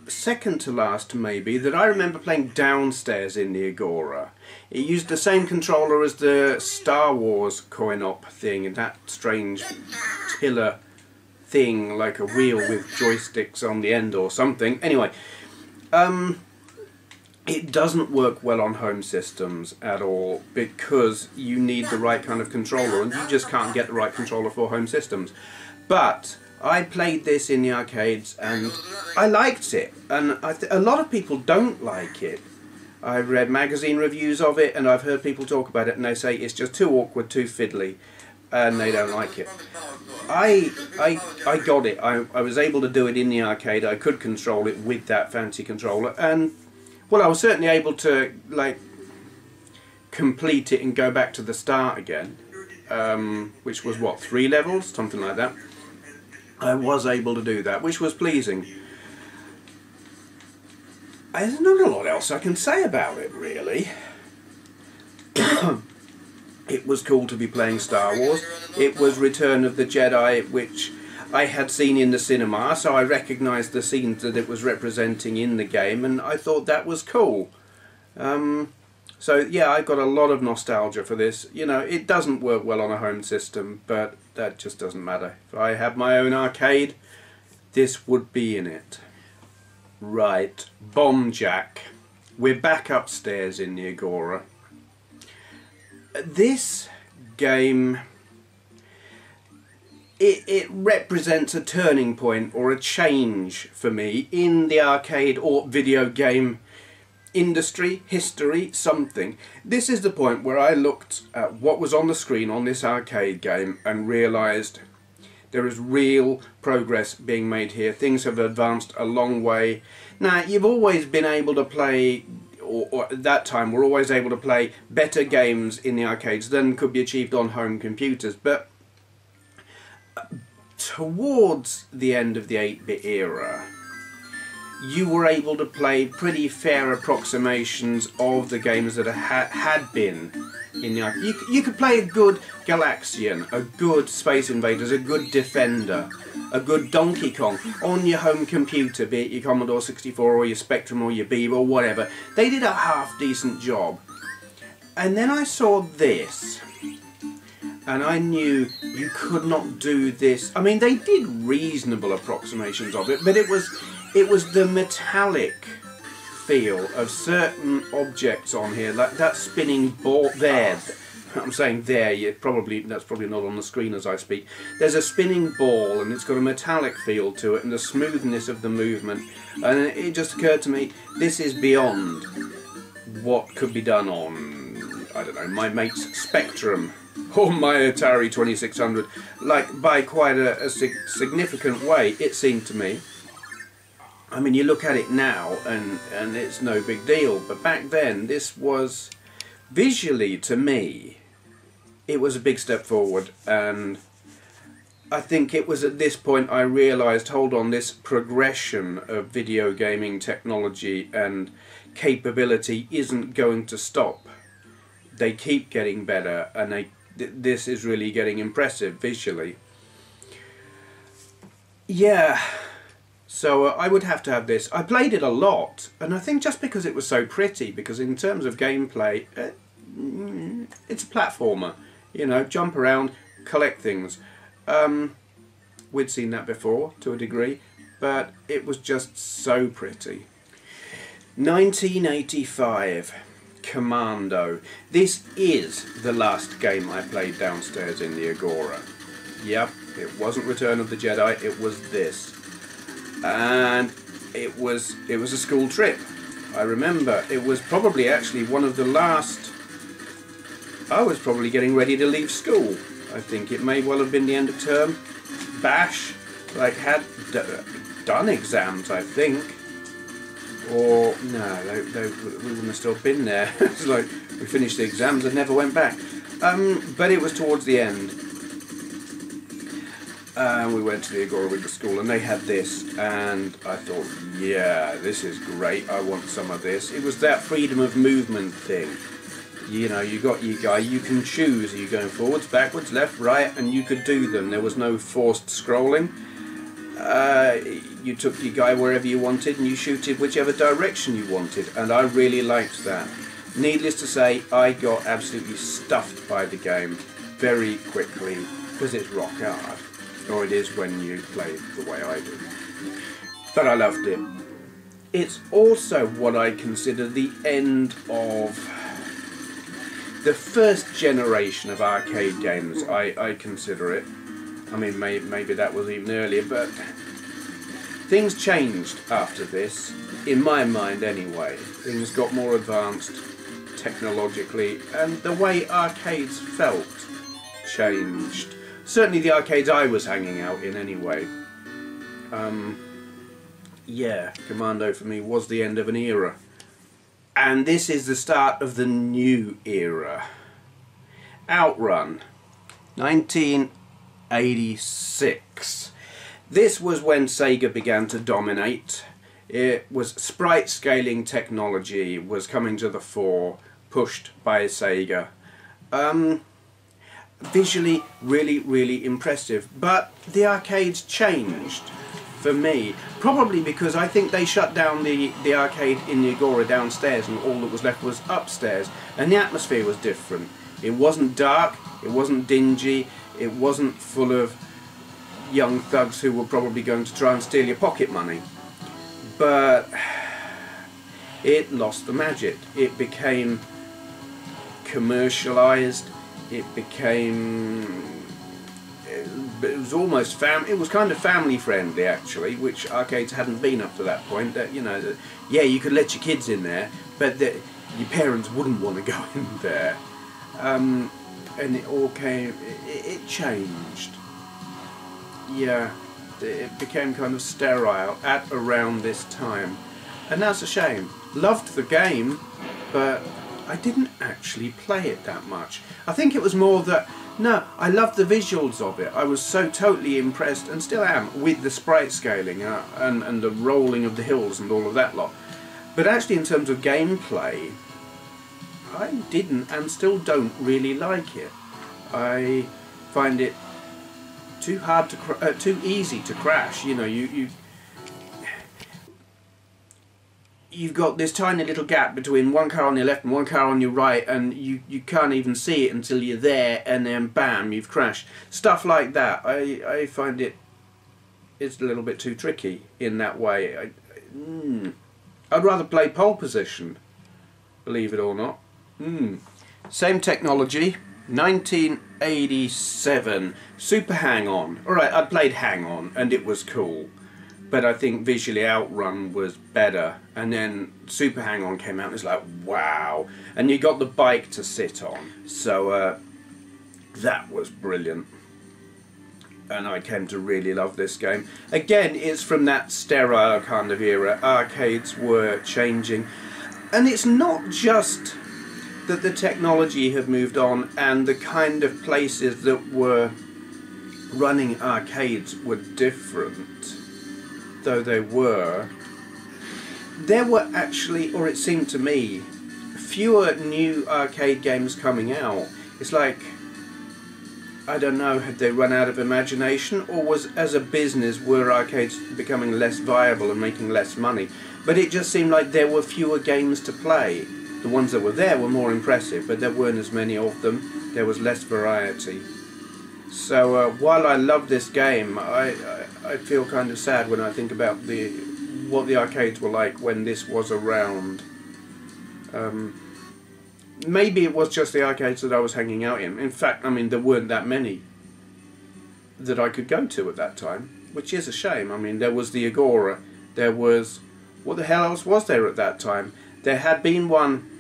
second to last maybe, that I remember playing downstairs in the Agora. It used the same controller as the Star Wars coin-op thing, and that strange tiller thing, like a wheel with joysticks on the end or something. Anyway, it doesn't work well on home systems at all because you need the right kind of controller, and you just can't get the right controller for home systems. But I played this in the arcades and I liked it, and a lot of people don't like it. I've read magazine reviews of it and I've heard people talk about it and they say it's just too awkward, too fiddly, and they don't like it. I got it. I was able to do it in the arcade. I could control it with that fancy controller, and well, I was certainly able to like complete it and go back to the start again, which was what, 3 levels, something like that. I was able to do that, which was pleasing. There's not a lot else I can say about it, really. It was cool to be playing Star Wars. It was Return of the Jedi, which I had seen in the cinema, so I recognised the scenes that it was representing in the game, and I thought that was cool. So yeah, I got a lot of nostalgia for this. You know, it doesn't work well on a home system, but that just doesn't matter. If I had my own arcade, this would be in it. Right, Bomb Jack. We're back upstairs in the Agora. This game, it represents a turning point or a change for me in the arcade or video game industry, history, something. This is the point where I looked at what was on the screen on this arcade game and realised there is real progress being made here. Things have advanced a long way. Now, you've always been able to play, or at that time we're always able to play better games in the arcades than could be achieved on home computers, but towards the end of the 8-bit era, you were able to play pretty fair approximations of the games that had been in the arcade. You could play a good Galaxian, a good Space Invaders, a good Defender, a good Donkey Kong on your home computer, be it your Commodore 64 or your Spectrum or your Beaver or whatever. They did a half-decent job. And then I saw this, and I knew you could not do this. I mean, they did reasonable approximations of it, but it was the metallic feel of certain objects on here, like that spinning ball there. I'm saying there, that's probably not on the screen as I speak. There's a spinning ball and it's got a metallic feel to it and the smoothness of the movement, and it just occurred to me, this is beyond what could be done on, I don't know, my mate's Spectrum or my Atari 2600, like by quite a significant way, it seemed to me. I mean, you look at it now and it's no big deal, but back then this was, visually to me, it was a big step forward, and I think it was at this point I realised, hold on, this progression of video gaming technology and capability isn't going to stop. They keep getting better, and this is really getting impressive visually. Yeah. So I would have to have this. I played it a lot, and I think just because it was so pretty, because in terms of gameplay, it's a platformer. You know, jump around, collect things. We'd seen that before, to a degree, but it was just so pretty. 1985, Commando. This is the last game I played downstairs in the Agora. Yep, it wasn't Return of the Jedi, it was this. And it was a school trip. I remember it was probably actually one of the last. I was probably getting ready to leave school. I think it may well have been the end of term bash, like had done exams, I think, or no, we wouldn't have still been there. It's like we finished the exams and never went back. But it was towards the end. We went to the Agora with the school and they had this, and I thought, yeah, this is great, I want some of this. It was that freedom of movement thing. You know, you got your guy, you can choose, are you going forwards, backwards, left, right, and you could do them. There was no forced scrolling. You took your guy wherever you wanted and you shooted whichever direction you wanted, and I really liked that. Needless to say, I got absolutely stuffed by the game very quickly, because it's rock hard. Or it is when you play the way I do. But I loved it. It's also what I consider the end of the first generation of arcade games, I consider it. I mean, maybe that was even earlier, but things changed after this, in my mind anyway. Things got more advanced technologically, and the way arcades felt changed. Certainly the arcades I was hanging out in anyway. Yeah, Commando for me was the end of an era. And this is the start of the new era. Outrun, 1986. This was when Sega began to dominate. It was sprite scaling technology was coming to the fore, pushed by Sega. Visually really impressive, but the arcades changed for me, probably because I think they shut down the arcade in the Agora downstairs, and all that was left was upstairs, and the atmosphere was different. It wasn't dark, it wasn't dingy, it wasn't full of young thugs who were probably going to try and steal your pocket money, but it lost the magic. It became commercialized. It became, it was almost it was kind of family friendly actually, which arcades hadn't been up to that point. That, you know, that, yeah, you could let your kids in there, but that your parents wouldn't want to go in there. And it all came, it changed. Yeah, it became kind of sterile at around this time, and that's a shame. Loved the game, but I didn't actually play it that much. I think it was more that, no, I loved the visuals of it. I was so totally impressed, and still am, with the sprite scaling and the rolling of the hills and all of that lot. But actually in terms of gameplay, I didn't and still don't really like it. I find it too hard to too easy to crash. You know, you've got this tiny little gap between one car on your left and one car on your right, and you can't even see it until you're there, and then bam, you've crashed. Stuff like that. I find it's a little bit too tricky in that way. I'd rather play pole position, believe it or not. Same technology, 1987, Super Hang-On. Alright, I played Hang-On and it was cool, but I think visually Outrun was better, and then Super Hang-On came out and it's like, wow, and you got the bike to sit on, so that was brilliant, and I came to really love this game. Again, it's from that sterile kind of era. Arcades were changing, and it's not just that the technology had moved on and the kind of places that were running arcades were different, though they were. There were actually, or it seemed to me, fewer new arcade games coming out. It's like, I don't know, had they run out of imagination, or was, as a business, were arcades becoming less viable and making less money? But it just seemed like there were fewer games to play. The ones that were there were more impressive, but there weren't as many of them. There was less variety. So while I love this game, I feel kind of sad when I think about what the arcades were like when this was around. Maybe it was just the arcades that I was hanging out in. In fact, I mean, there weren't that many that I could go to at that time, which is a shame. I mean, there was the Agora. There was, what the hell else was there at that time? There had been one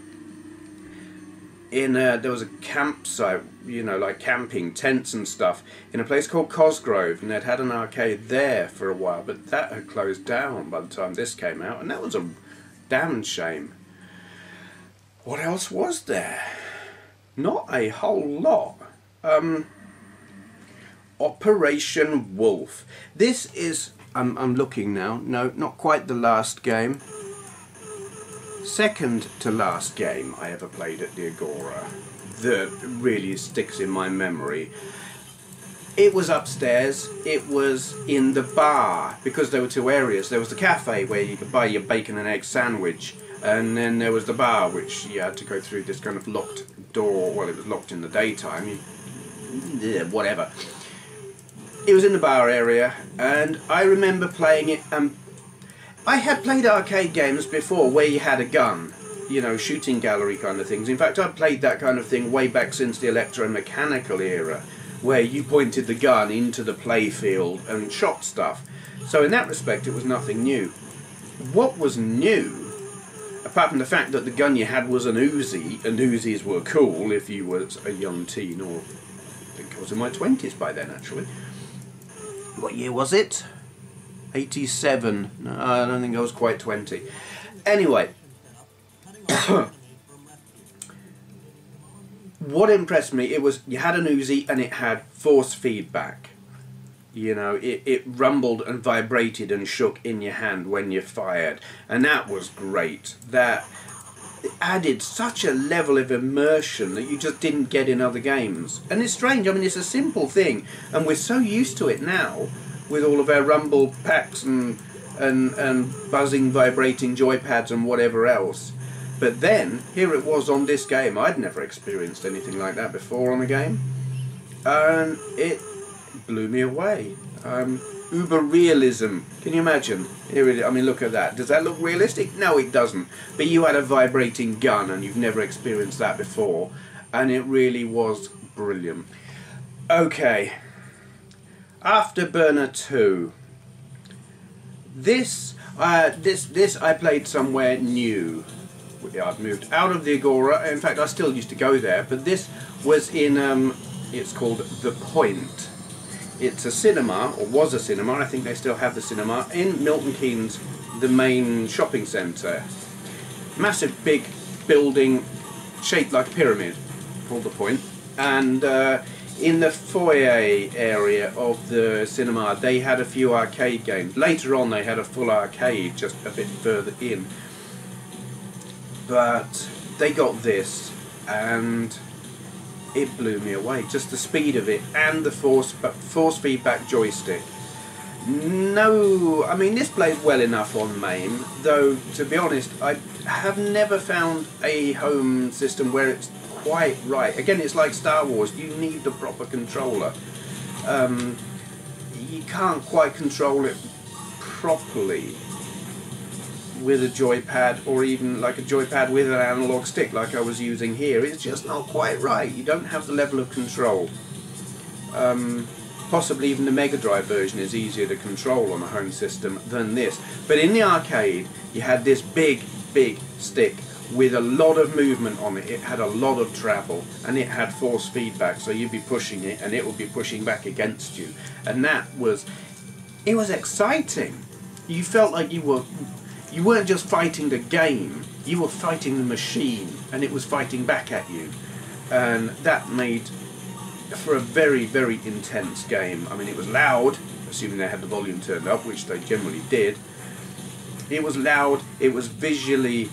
in there was a campsite, you know, like camping tents and stuff, in a place called Cosgrove, and they'd had an arcade there for a while, but that had closed down by the time this came out, and that was a damn shame. What else was there? Not a whole lot. Operation Wolf. This is, I'm looking now, no, not quite the last game. Second to last game I ever played at the Agora that really sticks in my memory. It was upstairs, it was in the bar, because there were two areas. There was the cafe where you could buy your bacon and egg sandwich, and then there was the bar, which you had to go through this kind of locked door. Well, it was locked in the daytime, whatever. It was in the bar area, and I remember playing it. I had played arcade games before where you had a gun, you know, shooting gallery kind of things. In fact, I'd played that kind of thing way back since the electromechanical era. where you pointed the gun into the playfield and shot stuff. So in that respect it was nothing new. What was new, apart from the fact that the gun you had was an Uzi, and Uzis were cool if you were a young teen, or I think I was in my 20s by then actually. What year was it? 87. No, I don't think I was quite 20. Anyway, what impressed me, it was you had an Uzi and it had force feedback. You know, it rumbled and vibrated and shook in your hand when you fired, and that was great. That added such a level of immersion that you just didn't get in other games. And it's strange, I mean, it's a simple thing, and we're so used to it now with all of our rumble packs and buzzing, vibrating joypads and whatever else. But then, here it was on this game. I'd never experienced anything like that before on a game, and it blew me away. Uber realism. Can you imagine? Here it is. I mean, look at that. Does that look realistic? No, it doesn't. But you had a vibrating gun and you've never experienced that before, and it really was brilliant. Okay. Afterburner 2. This I played somewhere new. I've moved out of the Agora. In fact, I still used to go there, but this was in it's called The Point. It's a cinema, or was a cinema, I think they still have the cinema, in Milton Keynes, the main shopping centre. Massive big building shaped like a pyramid, called The Point. And in the foyer area of the cinema they had a few arcade games. Later on they had a full arcade just a bit further in. But they got this and it blew me away, just the speed of it and the force feedback joystick. No, I mean this plays well enough on MAME, though to be honest I have never found a home system where it's quite right. Again, it's like Star Wars, you need the proper controller. You can't quite control it properly with a joypad, or even like a joypad with an analog stick like I was using here. It's just not quite right. You don't have the level of control. Possibly even the Mega Drive version is easier to control on a home system than this. But in the arcade you had this big stick with a lot of movement on it. It had a lot of travel and it had force feedback, so you'd be pushing it and it would be pushing back against you, and it was exciting. You felt like you weren't just fighting the game, you were fighting the machine and it was fighting back at you, and that made for a very intense game. I mean, it was loud, assuming they had the volume turned up, which they generally did. It was loud, it was visually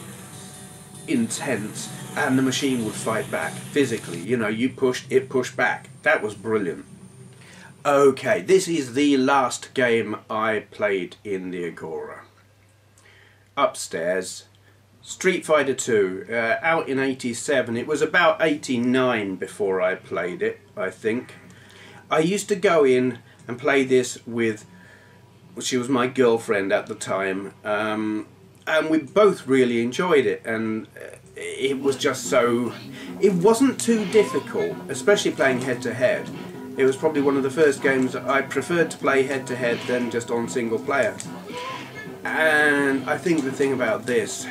intense, and the machine would fight back physically. You know, you pushed, it pushed back. That was brilliant. Okay, this is the last game I played in the Agora. Upstairs, Street Fighter 2, out in 87. It was about 89 before I played it, I think. I used to go in and play this with, she was my girlfriend at the time, and we both really enjoyed it, and it was just so, it wasn't too difficult, especially playing head to head. It was probably one of the first games that I preferred to play head to head than just on single player. And I think the thing about this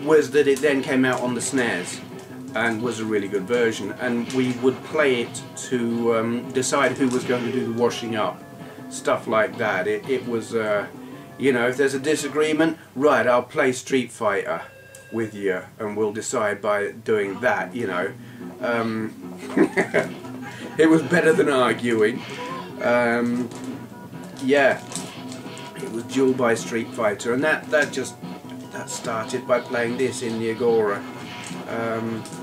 was that it then came out on the SNES and was a really good version, and we would play it to decide who was going to do the washing up, stuff like that. It was, you know, if there's a disagreement, right, I'll play Street Fighter with you and we'll decide by doing that, you know. It was better than arguing. Yeah. It was Duel by Street Fighter, and that started by playing this in the Agora.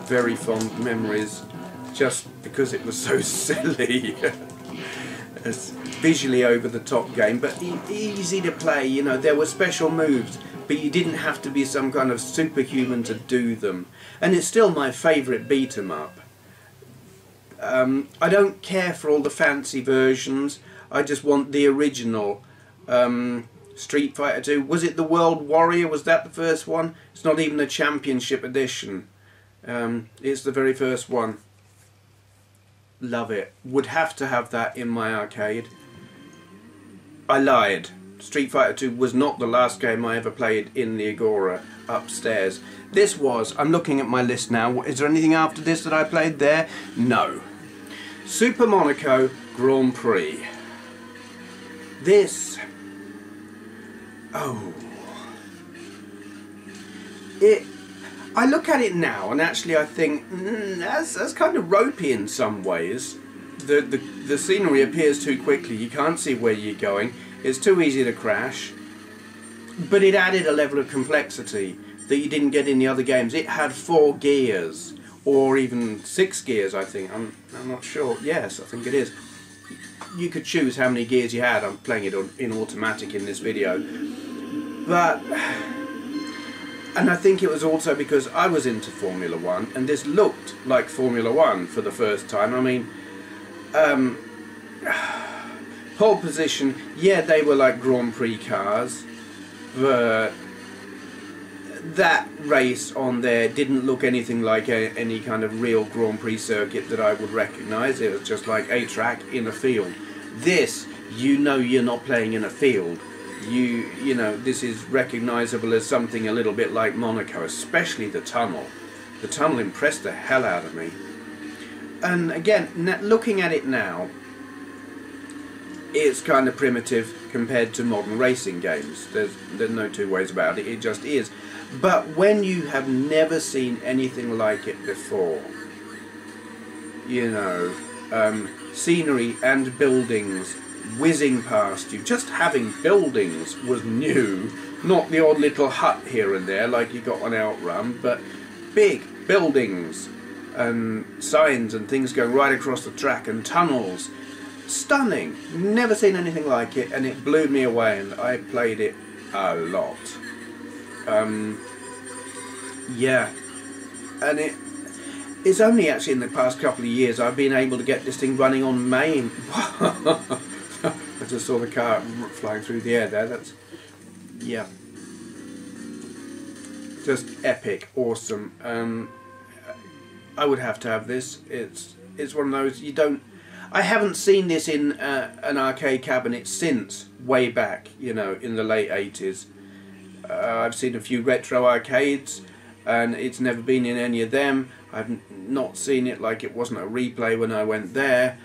Very fond memories, just because it was so silly. It's visually over the top game, but easy to play. You know, there were special moves, but you didn't have to be some kind of superhuman to do them. And it's still my favourite beat 'em up. I don't care for all the fancy versions. I just want the original. Street Fighter 2. Was it the World Warrior? Was that the first one? It's not even a Championship edition. It's the very first one. Love it. Would have to have that in my arcade. I lied. Street Fighter 2 was not the last game I ever played in the Agora upstairs. This was, I'm looking at my list now, is there anything after this that I played there? No. Super Monaco Grand Prix. This, oh, I look at it now and actually I think, that's kind of ropey in some ways. The scenery appears too quickly, you can't see where you're going. It's too easy to crash, but it added a level of complexity that you didn't get in the other games. It had 4 gears, or even 6 gears, I think. I'm not sure. Yes, I think it is. You could choose how many gears you had. I'm playing it in automatic in this video. But, and I think it was also because I was into Formula 1, and this looked like Formula 1 for the first time. I mean, pole position, yeah, they were like Grand Prix cars, but that race on there didn't look anything like any kind of real Grand Prix circuit that I would recognise. It was just like a track in a field. This, you know, you're not playing in a field. You know, this is recognisable as something a little bit like Monaco, especially the tunnel. The tunnel impressed the hell out of me. And again, looking at it now, it's kind of primitive compared to modern racing games. There's no two ways about it, it just is. But when you have never seen anything like it before, you know, scenery and buildings whizzing past you, just having buildings was new, not the odd little hut here and there like you got on Outrun, but big buildings and signs and things going right across the track and tunnels. Stunning. Never seen anything like it, and it blew me away, and I played it a lot. Yeah, and it's only actually in the past couple of years I've been able to get this thing running on main. I just saw the car flying through the air there. That's, yeah, just epic, awesome. I would have to have this. It's one of those you don't. I haven't seen this in an arcade cabinet since way back, you know, in the late 80s. I've seen a few retro arcades, and it's never been in any of them. I've not seen it like it wasn't a replay when I went there.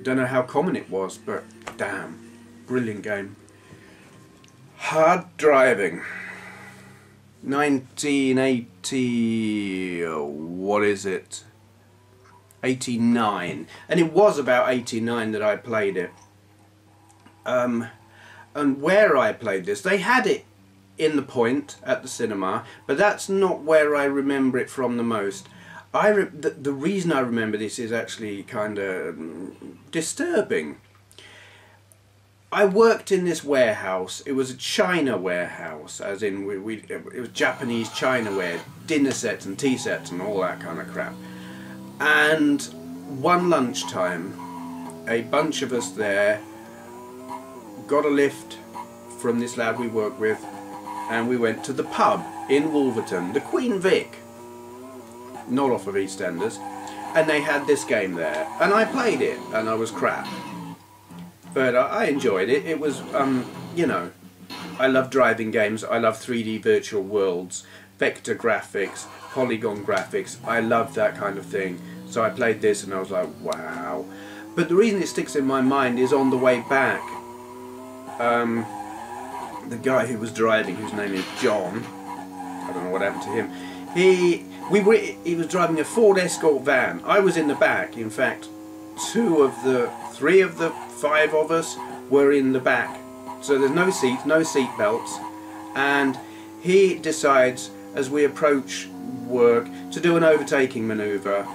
Don't know how common it was, but damn, brilliant game. Hard Driving. 1980, what is it? 89, and it was about 89 that I played it. And where I played this, they had it in the Point at the cinema, but that's not where I remember it from the most. The reason I remember this is actually kind of disturbing. I worked in this warehouse. It was a China warehouse, as in it was Japanese Chinaware, dinner sets and tea sets and all that kind of crap. And one lunchtime, a bunch of us there got a lift from this lad we worked with, and we went to the pub in Wolverton, the Queen Vic, not off of EastEnders, and they had this game there, and I played it, and I was crap. But I enjoyed it. It was, you know, I love driving games, I love 3D virtual worlds, vector graphics, polygon graphics, I love that kind of thing. So I played this and I was like, wow. But the reason it sticks in my mind is on the way back, the guy who was driving, whose name is John, I don't know what happened to him, he was driving a Ford Escort van. I was in the back. In fact, 3 of the 5 of us were in the back. So there's no seats, no seat belts, and he decides as we approach work to do an overtaking manoeuvre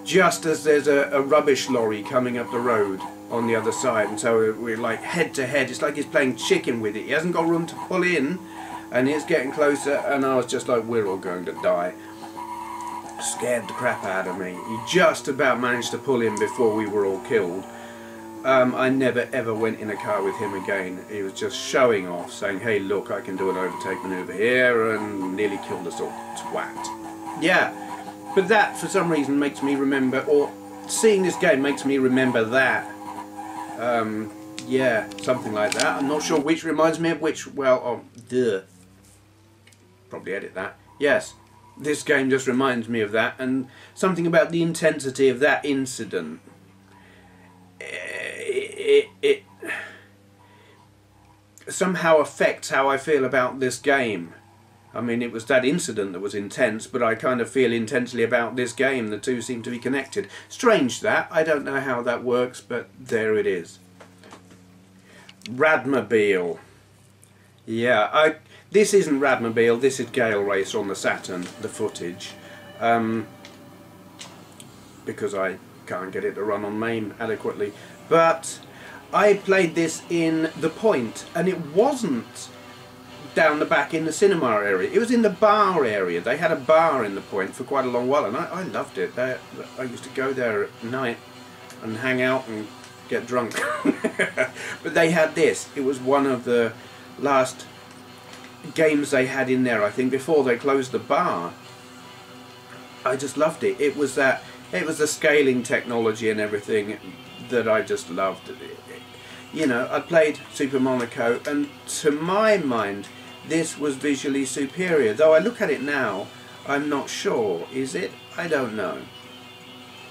just as there's a rubbish lorry coming up the road on the other side, and so we're like head to head. It's like he's playing chicken with it. He hasn't got room to pull in, and it's getting closer, and I was just like, we're all going to die. Scared the crap out of me. He just about managed to pull in before we were all killed. I never ever went in a car with him again. He was just showing off, saying, hey look, I can do an overtake manoeuvre here, and nearly killed us all. Twat. Yeah, But that, for some reason, makes me remember, or seeing this game makes me remember that. Yeah, something like that. I'm not sure which reminds me of which. Well, probably edit that. Yes, this game just reminds me of that, and something about the intensity of that incident. It somehow affects how I feel about this game. I mean, it was that incident that was intense, but I kind of feel intensely about this game. The two seem to be connected. Strange that. I don't know how that works, but there it is. Radmobile. Yeah, this isn't Radmobile, this is Gale Racer on the Saturn, the footage. Because I can't get it to run on MAME adequately. But I played this in the Point, and it wasn't down the back in the cinema area. It was in the bar area. They had a bar in the Point for quite a long while, and I loved it. I used to go there at night and hang out and get drunk. But they had this. It was one of the last games they had in there, I think, before they closed the bar. I just loved it. It was the scaling technology and everything that I just loved. You know, I played Super Monaco, and to my mind this was visually superior. Though I look at it now, I'm not sure. Is it? I don't know.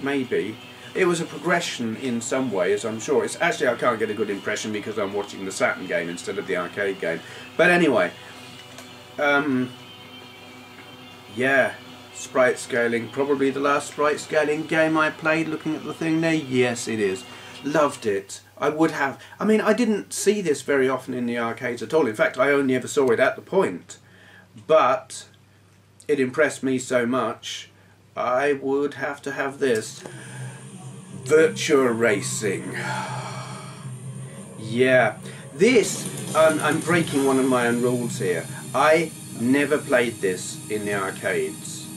Maybe. It was a progression in some ways, I'm sure. It's actually, I can't get a good impression because I'm watching the Saturn game instead of the arcade game. But anyway, yeah, sprite scaling. Probably the last sprite scaling game I played, looking at the thing there. Yes, it is. Loved it. I would have. I mean, I didn't see this very often in the arcades at all. In fact, I only ever saw it at the Point. But it impressed me so much, I would have to have this. Virtua Racing. Yeah, this, I'm breaking one of my own rules here. I never played this in the arcades.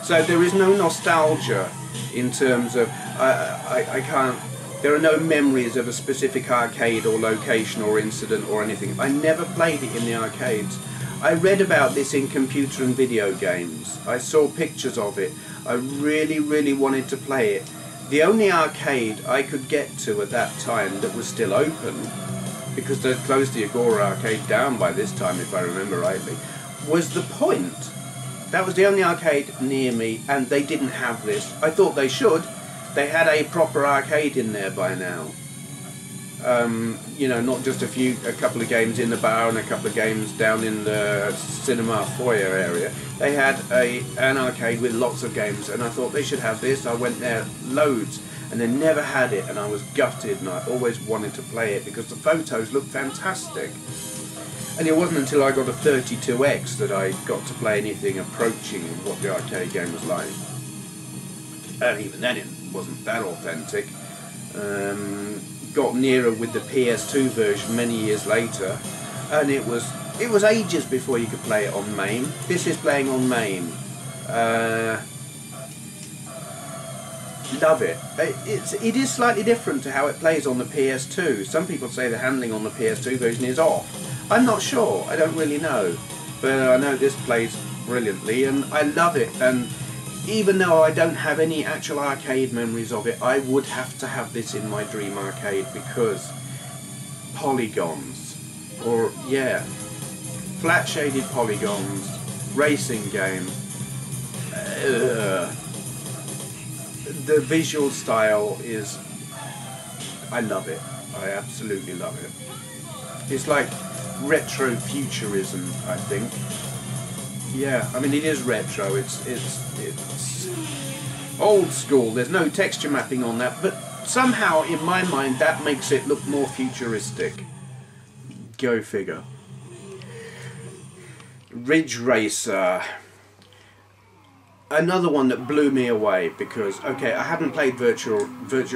So there is no nostalgia in terms of, I can't, there are no memories of a specific arcade or location or incident or anything. I never played it in the arcades. I read about this in computer and video games. I saw pictures of it. I really, really wanted to play it. The only arcade I could get to at that time that was still open, because they'd closed the Agora arcade down by this time, if I remember rightly, was the Point. That was the only arcade near me, and they didn't have this. I thought they should. They had a proper arcade in there by now. You know, not just a couple of games in the bar and a couple of games down in the cinema foyer area. They had an arcade with lots of games, and I thought they should have this. I went there loads, and they never had it, and I was gutted, and I always wanted to play it because the photos looked fantastic. And it wasn't until I got a 32X that I got to play anything approaching what the arcade game was like. And even then it wasn't that authentic. Got nearer with the PS2 version many years later, and it was ages before you could play it on MAME. This is playing on MAME. Love it. It is slightly different to how it plays on the PS2. Some people say the handling on the PS2 version is off. I'm not sure. I don't really know, but I know this plays brilliantly, and I love it. And even though I don't have any actual arcade memories of it, I would have to have this in my dream arcade because polygons, or yeah, flat shaded polygons, racing game, the visual style is, I love it. I absolutely love it. It's like retro futurism, I think. Yeah, I mean it is retro, it's old school, there's no texture mapping on that, but somehow in my mind that makes it look more futuristic. Go figure. Ridge Racer. Another one that blew me away because, okay, I hadn't played virtual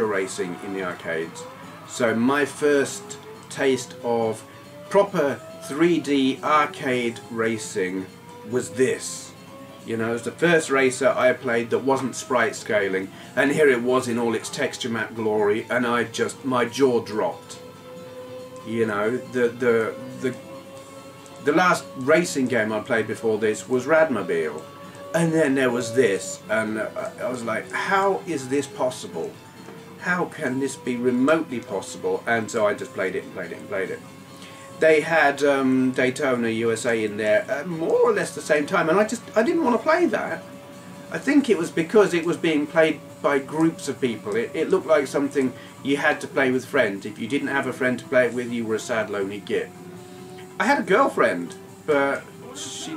racing in the arcades, so my first taste of proper 3D arcade racing was this. You know, it was the first racer I played that wasn't sprite scaling, and here it was in all its texture map glory, and my jaw dropped. You know, the last racing game I played before this was Radmobile, And then there was this, and I was like, how is this possible? How can this be remotely possible? And so I just played it and played it and played it. They had Daytona USA in there at more or less the same time, and I didn't want to play that. I think it was because it was being played by groups of people. It looked like something you had to play with friends. If you didn't have a friend to play it with, you were a sad, lonely git. I had a girlfriend, but she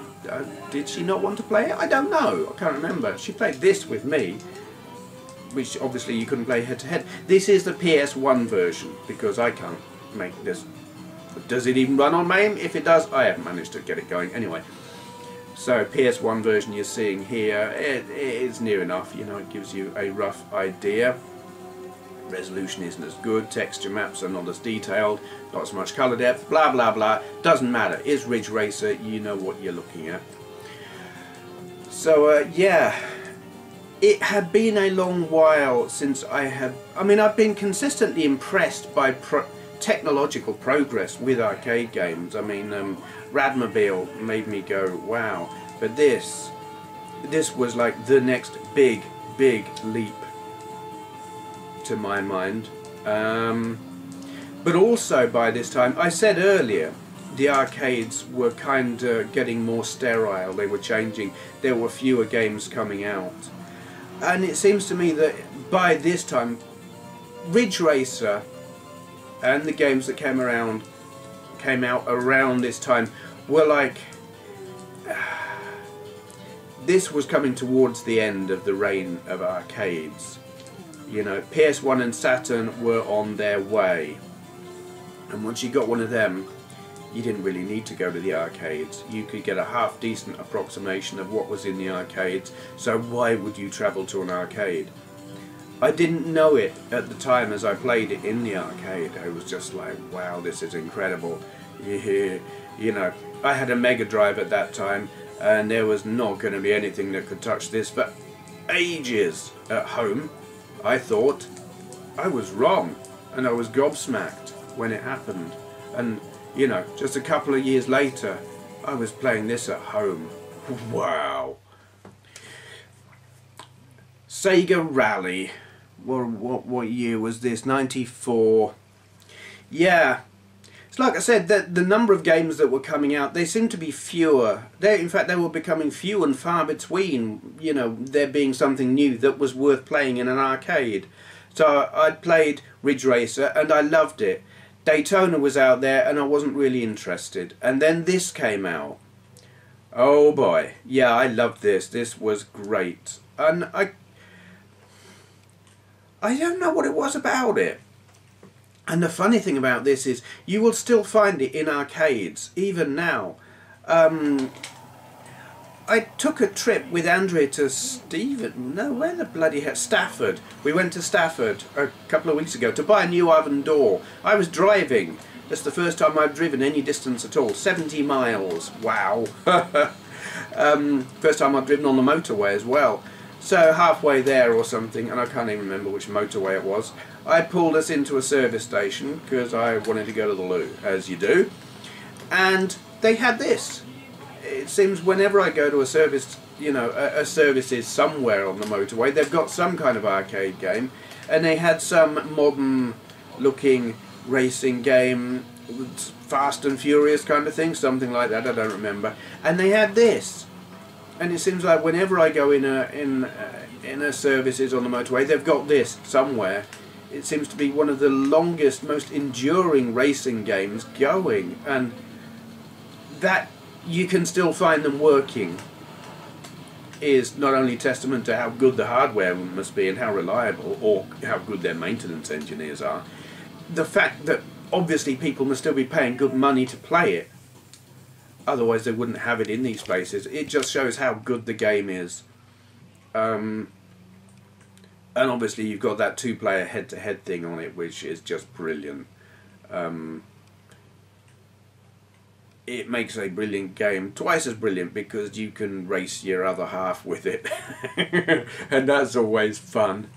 did she not want to play it? I don't know. I can't remember. She played this with me, which obviously you couldn't play head to head. This is the PS1 version, because I can't make this. Does it even run on MAME? If it does, I haven't managed to get it going. Anyway, so PS1 version you're seeing here, it is near enough. You know, it gives you a rough idea. Resolution isn't as good, texture maps are not as detailed, not as much colour depth, blah blah blah. Doesn't matter. It's Ridge Racer. You know what you're looking at. So yeah. It had been a long while since I've been consistently impressed by technological progress with arcade games. I mean, Radmobile made me go, wow. But this was like the next big leap to my mind. But also by this time, I said earlier, the arcades were kind of getting more sterile. They were changing. There were fewer games coming out. And it seems to me that by this time, Ridge Racer and the games that came out around this time were like, this was coming towards the end of the reign of arcades. You know, PS1 and Saturn were on their way, and once you got one of them, you didn't really need to go to the arcades. You could get a half decent approximation of what was in the arcades, so why would you travel to an arcade? I didn't know it at the time as I played it in the arcade. I was just like, wow, this is incredible. Yeah. You know, I had a Mega Drive at that time, and there was not going to be anything that could touch this for ages at home. I thought I was wrong, and I was gobsmacked when it happened. And you know, just a couple of years later, I was playing this at home. Wow. Sega Rally. What year was this? 94. Yeah. It's like I said, the number of games that were coming out, they seemed to be fewer. In fact, they were becoming few and far between, you know, there being something new that was worth playing in an arcade. So I'd played Ridge Racer and I loved it. Daytona was out there and I wasn't really interested. And then this came out. Oh boy. Yeah, I loved this. This was great. And I don't know what it was about it. And the funny thing about this is you will still find it in arcades, even now. I took a trip with Andrea to where the bloody hell? Stafford. We went to Stafford a couple of weeks ago to buy a new oven door. I was driving. That's the first time I've driven any distance at all. 70 miles. Wow. First time I've driven on the motorway as well. So halfway there or something, and I can't even remember which motorway it was, I pulled us into a service station because I wanted to go to the loo, as you do. And they had this. It seems whenever I go to a service, you know, a service is somewhere on the motorway, they've got some kind of arcade game, and they had some modern looking racing game, Fast and Furious kind of thing, something like that, I don't remember. And they had this, and it seems like whenever I go in a services on the motorway, they've got this somewhere. It seems to be one of the longest, most enduring racing games going, and that you can still find them working is not only testament to how good the hardware must be and how reliable, or how good their maintenance engineers are. The fact that obviously people must still be paying good money to play it, otherwise they wouldn't have it in these places. It just shows how good the game is. And obviously you've got that two-player head-to-head thing on it, which is just brilliant. It makes a brilliant game, twice as brilliant because you can race your other half with it. And that's always fun.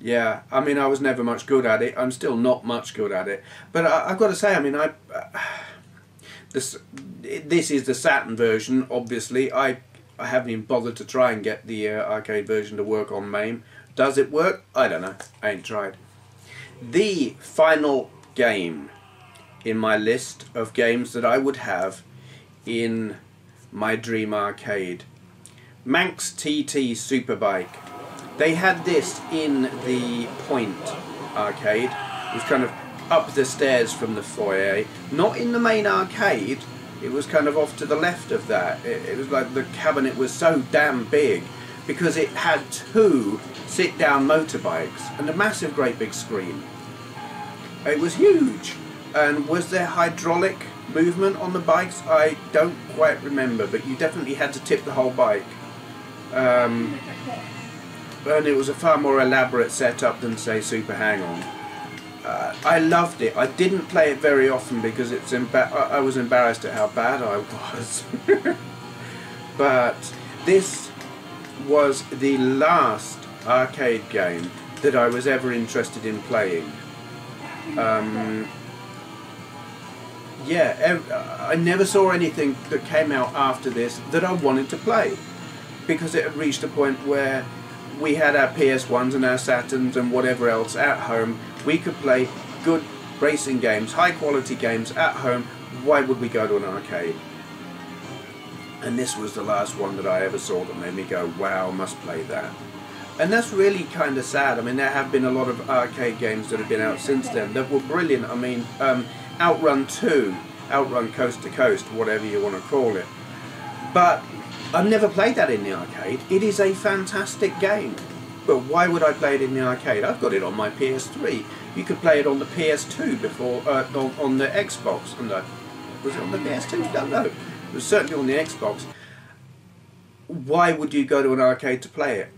Yeah, I mean, I was never much good at it. I'm still not much good at it. But I've got to say, I mean, this is the Saturn version, obviously. I I haven't even bothered to try and get the arcade version to work on MAME. Does it work? I don't know. I ain't tried. The final game in my list of games that I would have in my dream arcade. Manx TT Superbike. They had this in the Point arcade. It was kind of up the stairs from the foyer. Not in the main arcade. It was kind of off to the left of that. It was like the cabinet was so damn big because it had 2 sit-down motorbikes and a massive great big screen. It was huge. And was there hydraulic movement on the bikes? I don't quite remember, but you definitely had to tip the whole bike. And it was a far more elaborate setup than, say, Super Hang-On. I loved it. I didn't play it very often because I was embarrassed at how bad I was. But this was the last arcade game that I was ever interested in playing. Yeah, I never saw anything that came out after this that I wanted to play, because it had reached a point where we had our PS1s and our Saturns and whatever else at home. We could play good racing games, high quality games at home. Why would we go to an arcade? And this was the last one that I ever saw that made me go, wow, must play that. And that's really kind of sad. I mean, there have been a lot of arcade games that have been out since then that were brilliant. I mean, Outrun 2, Outrun Coast to Coast, whatever you want to call it. But I've never played that in the arcade. It is a fantastic game. But why would I play it in the arcade? I've got it on my PS3. You could play it on the PS2 before, on the Xbox. And was it on the PS2? I don't know. It was certainly on the Xbox. Why would you go to an arcade to play it?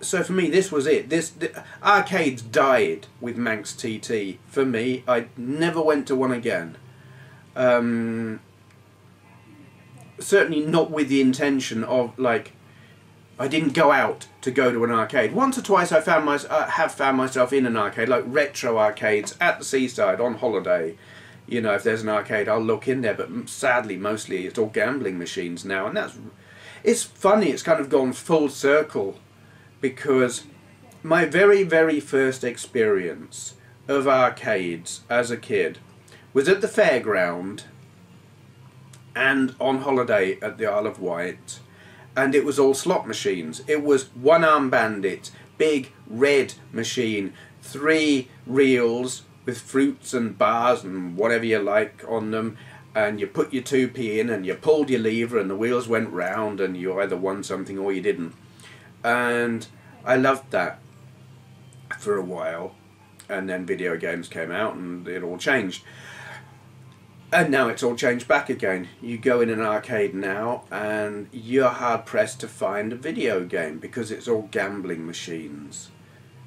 So for me, this was it. The arcades died with Manx TT. For me, I never went to one again. Certainly not with the intention of, like, I didn't go out to go to an arcade. Once or twice I have found myself in an arcade, like retro arcades at the seaside on holiday. You know, if there's an arcade, I'll look in there, but sadly, mostly it's all gambling machines now, and it's funny, it's kind of gone full circle, because my very, very first experience of arcades as a kid was at the fairground and on holiday at the Isle of Wight, and it was all slot machines. It was one-arm bandit, big red machine, 3 reels with fruits and bars and whatever you like on them, and you put your 2p in and you pulled your lever and the wheels went round and you either won something or you didn't. And I loved that for a while, and then video games came out and it all changed. And now it's all changed back again. You go in an arcade now and you're hard pressed to find a video game because it's all gambling machines.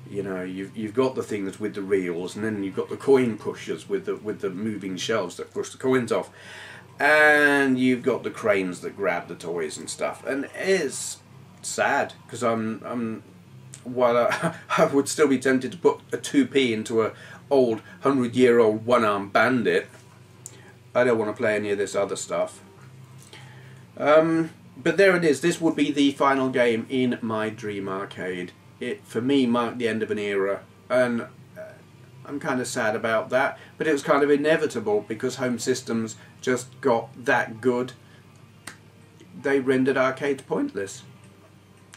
You know, you've got the things with the reels, and then you've got the coin pushers with the moving shelves that push the coins off, and you've got the cranes that grab the toys and stuff. And it's sad because while I would still be tempted to put a 2p into a old 100-year-old one-arm bandit, I don't want to play any of this other stuff. But there it is. This would be the final game in my dream arcade. It, for me, marked the end of an era, and I'm kind of sad about that, but it was kind of inevitable because home systems just got that good. They rendered arcades pointless.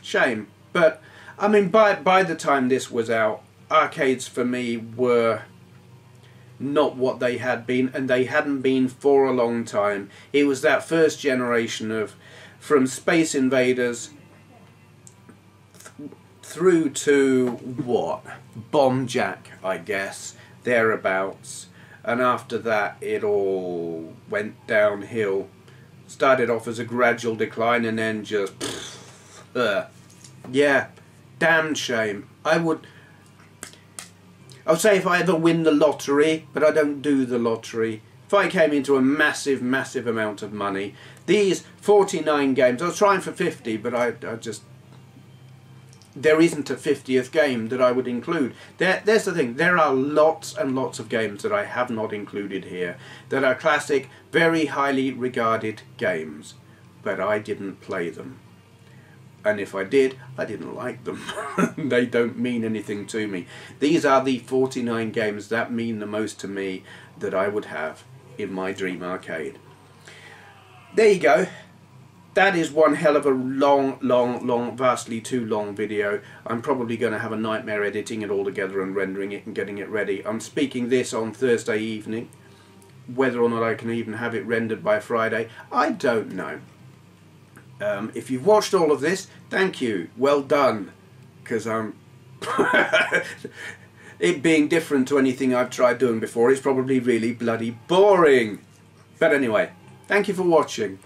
Shame. But, I mean, by the time this was out, arcades for me were not what they had been, and they hadn't been for a long time. It was that first generation of, from Space Invaders through to what? Bomb Jack, I guess, thereabouts. And after that it all went downhill. Started off as a gradual decline and then just yeah, damn shame. I would say if I ever win the lottery, but I don't do the lottery, if I came into a massive amount of money, these 49 games, I was trying for 50, but I just there isn't a 50th game that I would include. There's the thing, there are lots and lots of games that I have not included here that are classic, very highly regarded games, but I didn't play them. And if I did, I didn't like them. They don't mean anything to me. These are the 49 games that mean the most to me that I would have in my dream arcade. There you go. That is one hell of a long, vastly too long video. I'm probably going to have a nightmare editing it all together and rendering it and getting it ready. I'm speaking this on Thursday evening. Whether or not I can even have it rendered by Friday, I don't know. If you've watched all of this, thank you. Well done. Because I'm... it being different to anything I've tried doing before, it's probably really bloody boring. But anyway, thank you for watching.